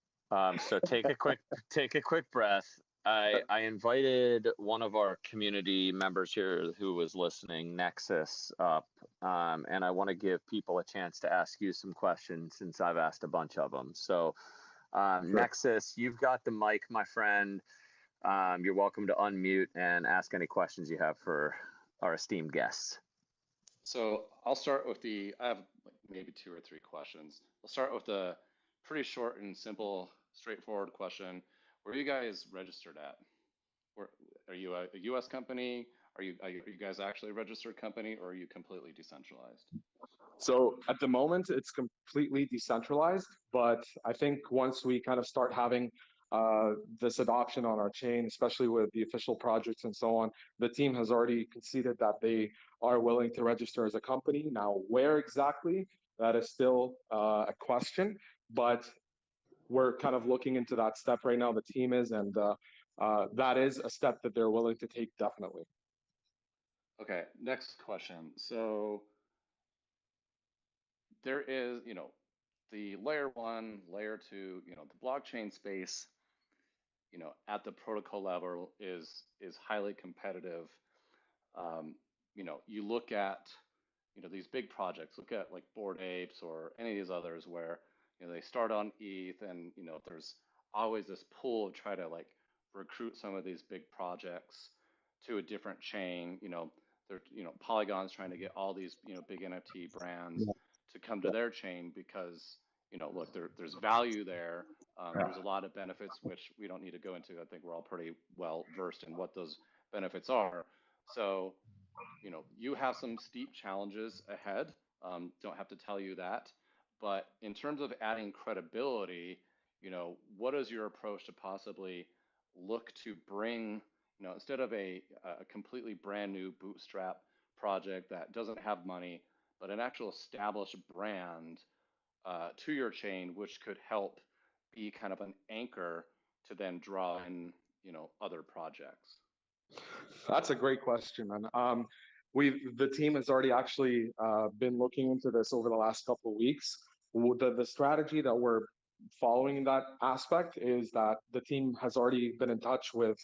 So take a quick breath. I invited one of our community members here who was listening, Nexus, up, and I want to give people a chance to ask you some questions since I've asked a bunch of them. So, sure. Nexus, you've got the mic, my friend. You're welcome to unmute and ask any questions you have for our esteemed guests. So I'll start with I have maybe 2 or 3 questions. I'll start with a pretty short and simple, straightforward question. Where are you guys registered at? Are you a US company? Are you guys actually a registered company, or are you completely decentralized? So at the moment, it's completely decentralized, but I think once we kind of start having this adoption on our chain, especially with the official projects and so on. The team has already conceded that they are willing to register as a company. Now, where exactly, that is still a question, but we're kind of looking into that step right now, the team is, and that is a step that they're willing to take, definitely. Okay, next question. So there is, the layer 1, layer 2, the blockchain space, at the protocol level is highly competitive. You look at, these big projects, look at like Bored Apes or any of these others where, they start on ETH and, there's always this pull of try to like recruit some of these big projects to a different chain. Polygon's trying to get all these, big NFT brands to come to their chain because, look, there's value there. There's a lot of benefits, which we don't need to go into. I think we're all pretty well versed in what those benefits are. So, you have some steep challenges ahead. Don't have to tell you that. But in terms of adding credibility, what is your approach to possibly look to bring, instead of a completely brand new bootstrap project that doesn't have money, but an actual established brand to your chain, which could help be kind of an anchor to then draw in, other projects? That's a great question, man. The team has already actually been looking into this over the last couple of weeks. The strategy that we're following in that aspect is that the team has already been in touch with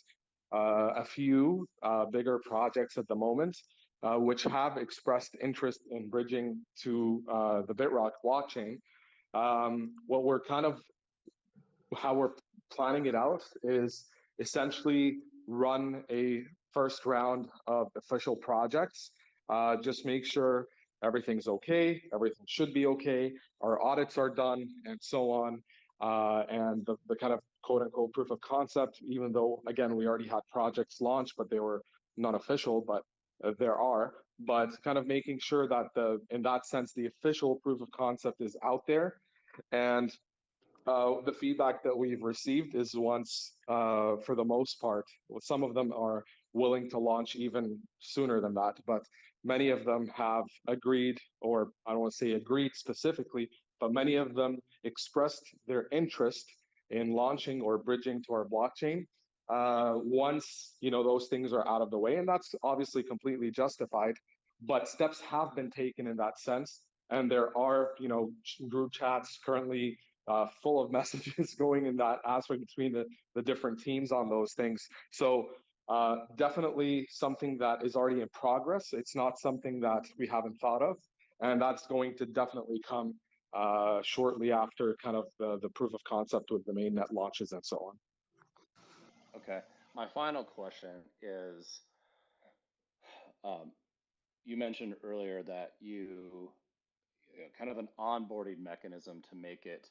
a few bigger projects at the moment, which have expressed interest in bridging to the Bitrock blockchain. What we're kind of, how we're planning it out is essentially run a first round of official projects. Just make sure everything's okay, everything should be okay, our audits are done, and so on. And the kind of quote unquote proof of concept, even though, again, we already had projects launched, but they were non official, but there are. But kind of making sure that in that sense, the official proof of concept is out there. And the feedback that we've received is once, for the most part, some of them are willing to launch even sooner than that, but many of them have agreed, or I don't want to say agreed specifically, but many of them expressed their interest in launching or bridging to our blockchain once those things are out of the way, and that's obviously completely justified. But steps have been taken in that sense, and there are group chats currently full of messages going in that aspect between the different teams on those things. So definitely something that is already in progress. It's not something that we haven't thought of, and that's going to definitely come shortly after kind of the proof of concept with the mainnet launches and so on. Okay, my final question is, you mentioned earlier that you kind of an onboarding mechanism to make it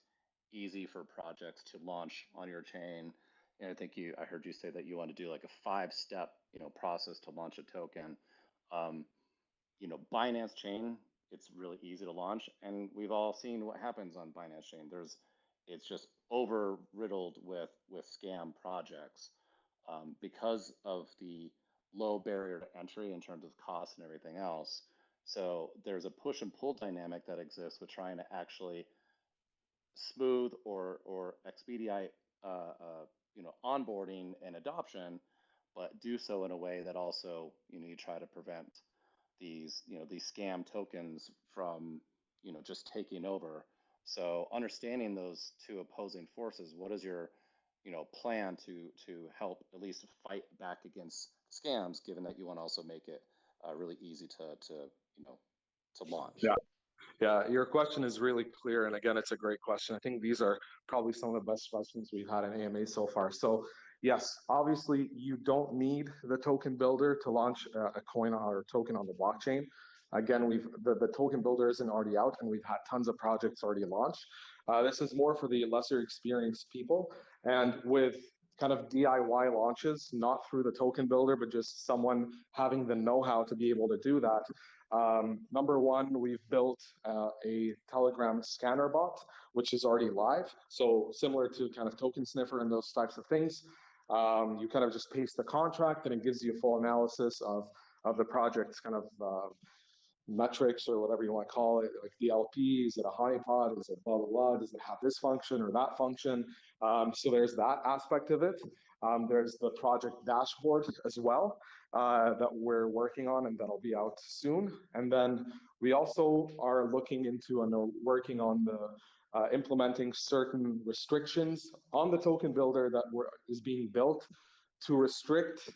easy for projects to launch on your chain. And I think I heard you say that you want to do like a 5-step, process to launch a token. Binance chain, it's really easy to launch, and we've all seen what happens on Binance chain. It's just over riddled with scam projects because of the low barrier to entry in terms of cost and everything else. So there's a push and pull dynamic that exists with trying to actually smooth or expedite onboarding and adoption, but do so in a way that also you try to prevent these scam tokens from just taking over. So understanding those two opposing forces, what is your plan to help at least fight back against scams, given that you want to also make it really easy to launch? Yeah, your question is really clear. And again, it's a great question. I think these are probably some of the best questions we've had in AMA so far. So yes, obviously you don't need the token builder to launch a coin or a token on the blockchain. Again, the token builder isn't already out, and we've had tons of projects already launched. This is more for the lesser experienced people. And with kind of DIY launches, not through the token builder, but just someone having the know-how to be able to do that. Number one, we've built a Telegram scanner bot, which is already live. So similar to kind of token sniffer and those types of things. You kind of just paste the contract and it gives you a full analysis of the project's kind of metrics or whatever you want to call it, like the LP, is it a honeypot, is it blah, blah, blah, does it have this function or that function? So there's that aspect of it. There's the project dashboard as well that we're working on and that'll be out soon. And then we also are looking into and working on the implementing certain restrictions on the token builder that is being built to restrict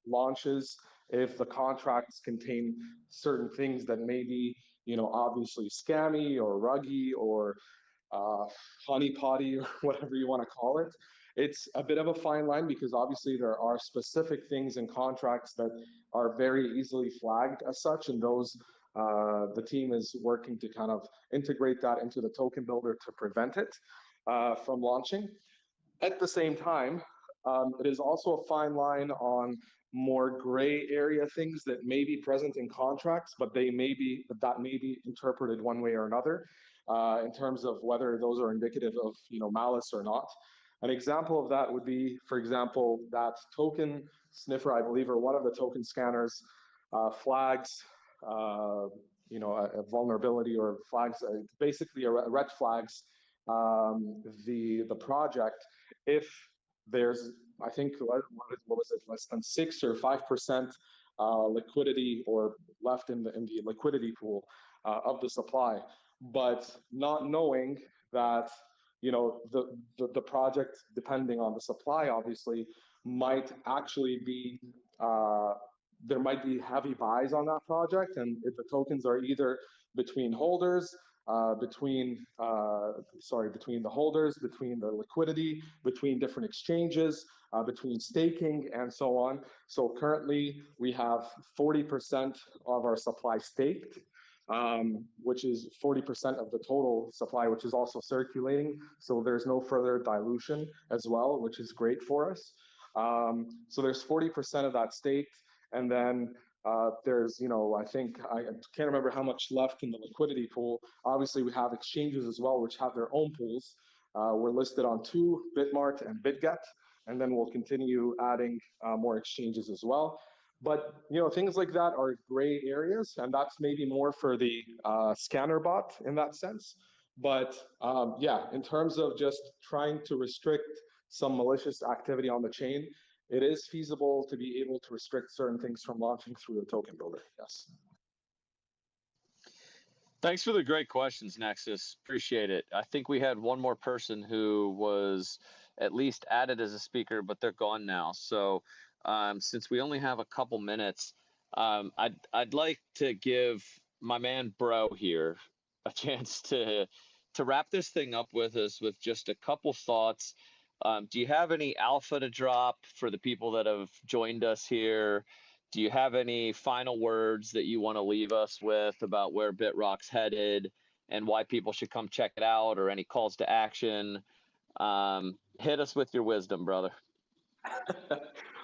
launches if the contracts contain certain things that may be, obviously scammy or ruggy or honeypotty or whatever you want to call it. It's a bit of a fine line because obviously there are specific things in contracts that are very easily flagged as such, and those the team is working to kind of integrate that into the token builder to prevent it from launching. At the same time, it is also a fine line on more gray area things that may be present in contracts, but that may be interpreted one way or another in terms of whether those are indicative of malice or not. An example of that would be, for example, that token sniffer, I believe, or one of the token scanners flags a vulnerability or flags basically a red flags the project if there's, I think, what was it, less than 6 or 5% liquidity or left in the liquidity pool of the supply, but not knowing that the project, depending on the supply, obviously, might actually be there might be heavy buys on that project, and if the tokens are either between holders, between the holders, between the liquidity, between different exchanges, between staking, and so on. So currently we have 40% of our supply staked, which is 40% of the total supply, which is also circulating. So there's no further dilution as well, which is great for us. So there's 40% of that staked. And then there's, I think, I can't remember how much left in the liquidity pool. Obviously, we have exchanges as well, which have their own pools. We're listed on 2, Bitmart and BitGet, and then we'll continue adding more exchanges as well. But, things like that are gray areas, and that's maybe more for the scanner bot in that sense. But yeah, in terms of just trying to restrict some malicious activity on the chain, it is feasible to be able to restrict certain things from launching through the token builder. Yes. Thanks for the great questions, Nexus. Appreciate it. I think we had one more person who was at least added as a speaker, but they're gone now. So since we only have a couple minutes, I'd like to give my man Bro here a chance to wrap this thing up with us with just a couple thoughts. Do you have any alpha to drop for the people that have joined us here? Do you have any final words that you want to leave us with about where Bitrock's headed and why people should come check it out, or any calls to action? Hit us with your wisdom, brother.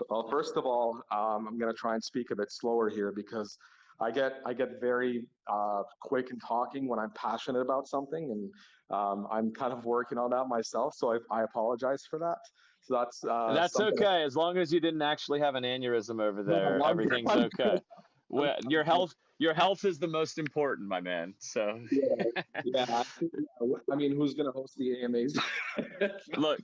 Well, first of all, I'm going to try and speak a bit slower here because I get very quick in talking when I'm passionate about something, and I'm kind of working on that myself, so I apologize for that. So that's okay, as long as you didn't actually have an aneurysm over there. No, everything's okay. Well, your health is the most important, my man. So yeah. I mean, who's gonna host the AMAs? look.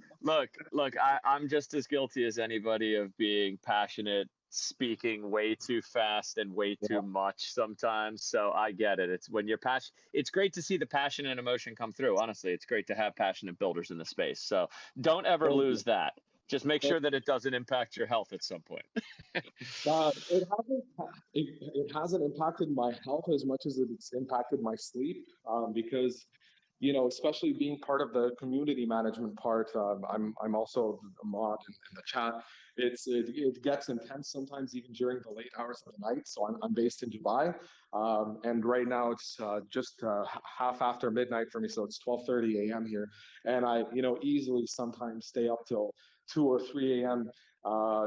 I'm just as guilty as anybody of being passionate, speaking way too fast and way too much sometimes. So I get it. It's when you're passionate. It's great to see the passion and emotion come through. Honestly, it's great to have passionate builders in the space. So don't ever lose that. Just make sure that it doesn't impact your health at some point. It hasn't impacted my health as much as it's impacted my sleep, because especially being part of the community management part, I'm also a mod in the chat. It gets intense sometimes even during the late hours of the night. So I'm based in Dubai, and right now it's just half after midnight for me, so it's 12:30 a.m. here, and I easily sometimes stay up till 2 or 3 a.m.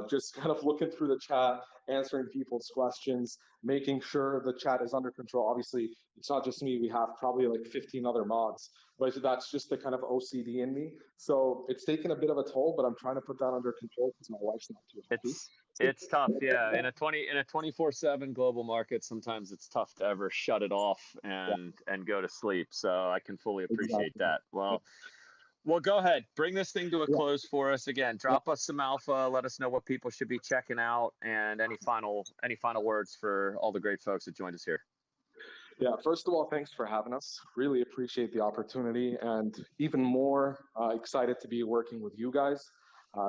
Just kind of looking through the chat, answering people's questions, making sure the chat is under control. Obviously, it's not just me. We have probably like 15 other mods, but that's just the kind of OCD in me. So it's taken a bit of a toll, but I'm trying to put that under control because my wife's not too happy. It's tough, yeah. In a 24/7 global market, sometimes it's tough to ever shut it off and go to sleep. So I can fully appreciate that. Well, go ahead. Bring this thing to a close for us. Again, drop us some alpha. Let us know what people should be checking out, and any final words for all the great folks that joined us here. Yeah, first of all, thanks for having us. Really appreciate the opportunity, and even more excited to be working with you guys,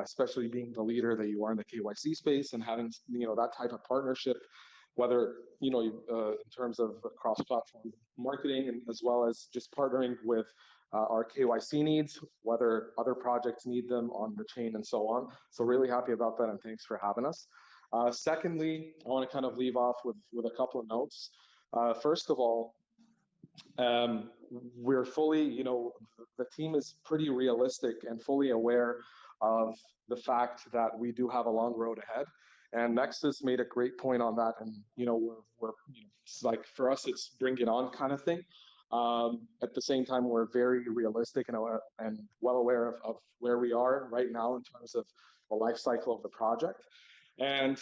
especially being the leader that you are in the KYC space and having that type of partnership, whether in terms of cross-platform marketing and as well as just partnering with our KYC needs, whether other projects need them on the chain and so on. So really happy about that, and thanks for having us. Secondly, I want to kind of leave off with a couple of notes. First of all, we're fully, the team is pretty realistic and fully aware of the fact that we do have a long road ahead. And Nexus made a great point on that. And, we're it's like for us, it's bring it on kind of thing. At the same time, we're very realistic and well aware of where we are right now in terms of the life cycle of the project, and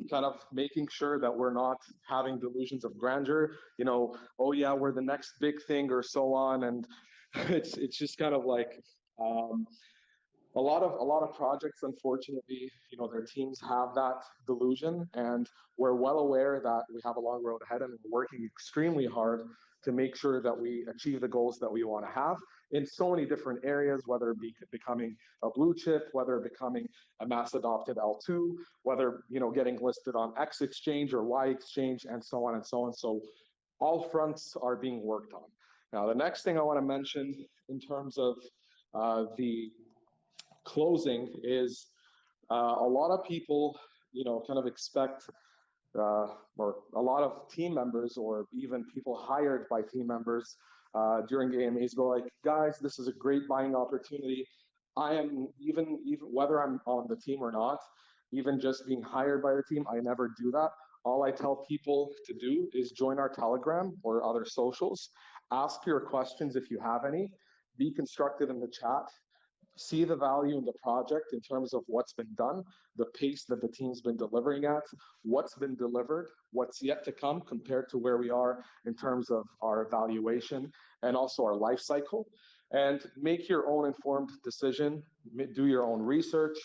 kind of making sure that we're not having delusions of grandeur, oh yeah, we're the next big thing or so on. And it's just kind of like a lot of projects, unfortunately, their teams have that delusion, and we're well aware that we have a long road ahead, and we're working extremely hard to make sure that we achieve the goals that we want to have in so many different areas, whether it be becoming a blue chip, whether becoming a mass adopted L2, whether getting listed on X exchange or Y exchange, and so on and so on. So all fronts are being worked on. Now, the next thing I want to mention in terms of the closing is a lot of people, kind of expect or a lot of team members or even people hired by team members during AMAs go like, guys, this is a great buying opportunity. I am even whether I'm on the team or not, even just being hired by the team, I never do that. All I tell people to do is join our Telegram or other socials, ask your questions if you have any, be constructive in the chat, see the value in the project in terms of what's been done, the pace that the team's been delivering at, what's been delivered, what's yet to come compared to where we are in terms of our evaluation and also our life cycle, and make your own informed decision, do your own research.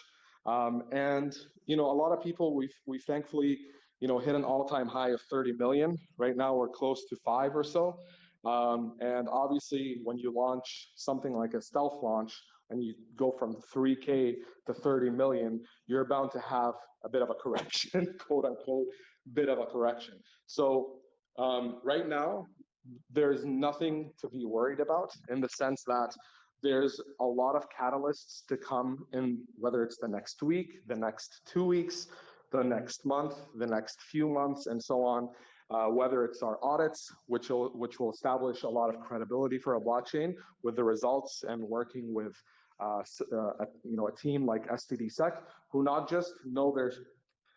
And a lot of people, we thankfully hit an all-time high of 30 million. Right now we're close to 5 or so. And obviously when you launch something like a stealth launch, and you go from 3K to 30 million, you're bound to have a bit of a correction, quote unquote, bit of a correction. So right now, there's nothing to be worried about in the sense that there's a lot of catalysts to come in, whether it's the next week, the next 2 weeks, the next month, the next few months, and so on. Whether it's our audits, which will establish a lot of credibility for a blockchain with the results, and working with a team like STDSec, who not just know their,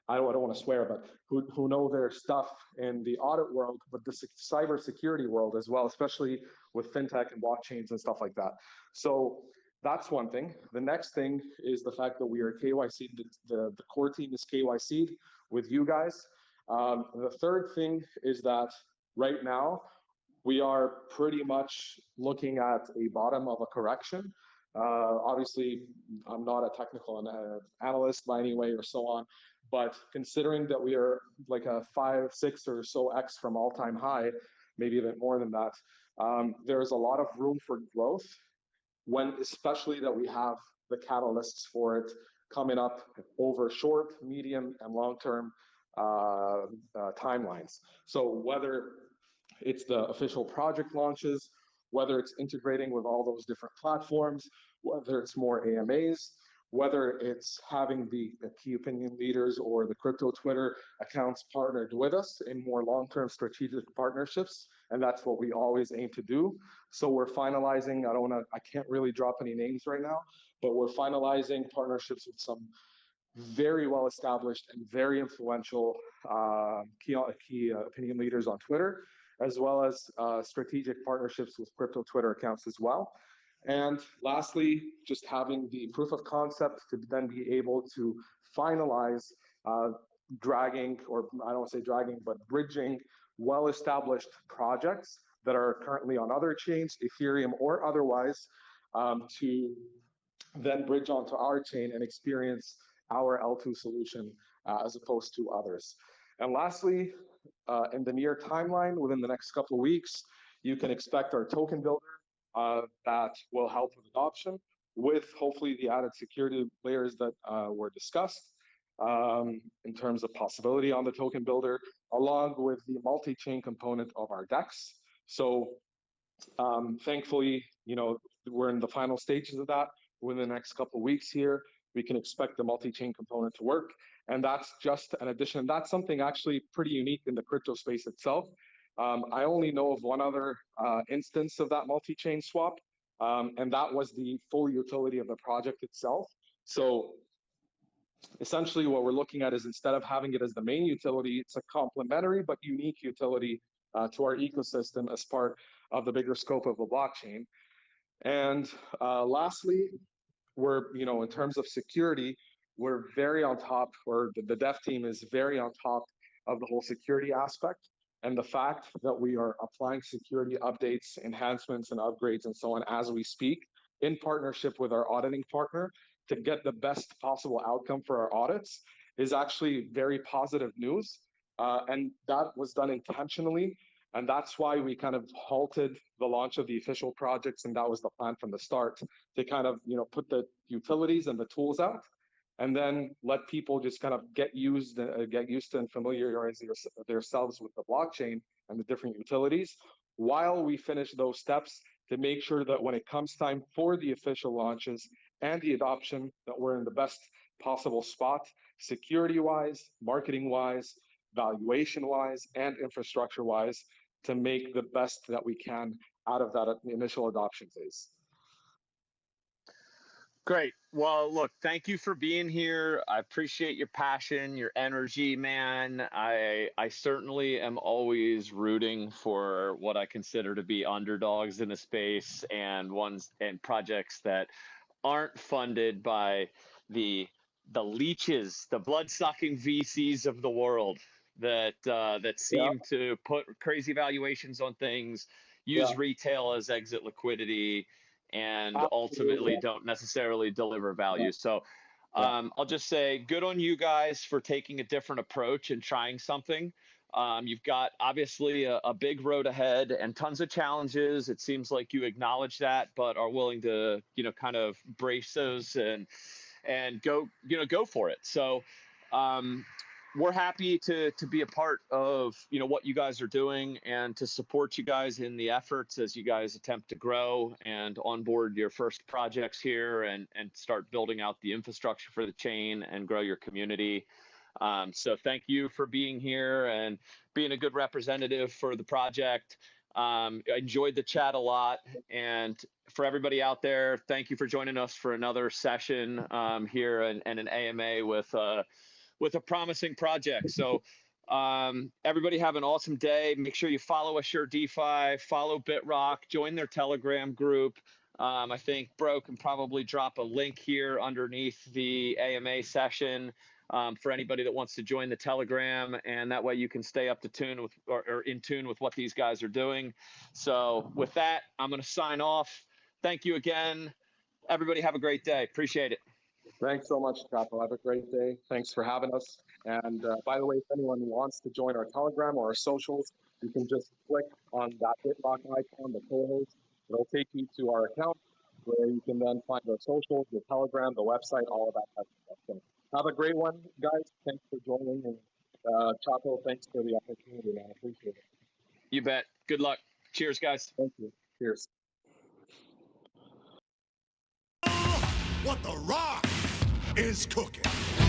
I don't want to swear, but who know their stuff in the audit world, but the cybersecurity world as well, especially with fintech and blockchains and stuff like that. So that's one thing. The next thing is the fact that we are KYC'd, the core team is KYC'd with you guys. The third thing is that right now we are pretty much looking at a bottom of a correction. Obviously, I'm not a technical analyst by any way or so on, but considering that we are like a 5, 6 or so X from all-time high, maybe a bit more than that, there's a lot of room for growth, especially that we have the catalysts for it coming up over short, medium, and long-term timelines. So whether it's the official project launches, whether it's integrating with all those different platforms, whether it's more AMAs, whether it's having the key opinion leaders or the crypto Twitter accounts partnered with us in more long-term strategic partnerships. And that's what we always aim to do. So we're finalizing, I can't really drop any names right now, but we're finalizing partnerships with some very well established and very influential key opinion leaders on Twitter, as well as strategic partnerships with crypto Twitter accounts as well. And lastly, just having the proof of concept to then be able to finalize dragging, or I don't want to say dragging, but bridging well-established projects that are currently on other chains, Ethereum or otherwise, to then bridge onto our chain and experience our L2 solution as opposed to others. And lastly, in the near timeline, within the next couple of weeks, you can expect our token builder that will help with adoption, with hopefully the added security layers that were discussed in terms of possibility on the token builder, along with the multi-chain component of our DEX. So thankfully, we're in the final stages of that. Within the next couple of weeks here, we can expect the multi-chain component to work. And that's just an addition. That's something actually pretty unique in the crypto space itself. I only know of one other instance of that multi-chain swap, and that was the full utility of the project itself. So essentially what we're looking at is, instead of having it as the main utility, it's a complementary but unique utility to our ecosystem as part of the bigger scope of the blockchain. And lastly, we're, in terms of security, we're very on top, or the dev team is very on top of the whole security aspect. And the fact that we are applying security updates, enhancements, and upgrades and so on as we speak, in partnership with our auditing partner to get the best possible outcome for our audits, is actually very positive news. And that was done intentionally. And that's why we kind of halted the launch of the official projects. And that was the plan from the start, to kind of, put the utilities and the tools out, and then let people just kind of get used to and familiarize themselves with the blockchain and the different utilities, while we finish those steps to make sure that when it comes time for the official launches and the adoption, that we're in the best possible spot, security-wise, marketing-wise, valuation-wise, and infrastructure-wise, to make the best that we can out of that initial adoption phase. Great. Well, look, thank you for being here. I appreciate your passion, your energy, man. I certainly am always rooting for what I consider to be underdogs in a space, and ones and projects that aren't funded by the leeches, the blood-sucking VCs of the world that seem to put crazy valuations on things, use retail as exit liquidity, and ultimately don't necessarily deliver value. So I'll just say good on you guys for taking a different approach and trying something. You've got obviously a big road ahead and tons of challenges. It seems like you acknowledge that, but are willing to, kind of brace those and go for it. So we're happy to be a part of, what you guys are doing, and to support you guys in the efforts as you guys attempt to grow and onboard your first projects here, and start building out the infrastructure for the chain and grow your community. So thank you for being here and being a good representative for the project. I enjoyed the chat a lot. And for everybody out there, thank you for joining us for another session here and an AMA with a promising project. So everybody have an awesome day. Make sure you follow Assure DeFi, follow Bitrock, join their Telegram group. I think Bro can probably drop a link here underneath the AMA session for anybody that wants to join the Telegram, and that way you can stay up to tune with, or in tune with what these guys are doing. So with that, I'm going to sign off. Thank you again. Everybody have a great day. Appreciate it. Thanks so much, Capo. Have a great day. Thanks for having us. And by the way, if anyone wants to join our Telegram or our socials, you can just click on that Bitrock icon, the co-host. It'll take you to our account, where you can then find our socials, the Telegram, the website, all of that type of stuff. So have a great one, guys. Thanks for joining. And Chapo, thanks for the opportunity, man. I appreciate it. You bet. Good luck. Cheers, guys. Thank you. Cheers. What the rock? is cooking.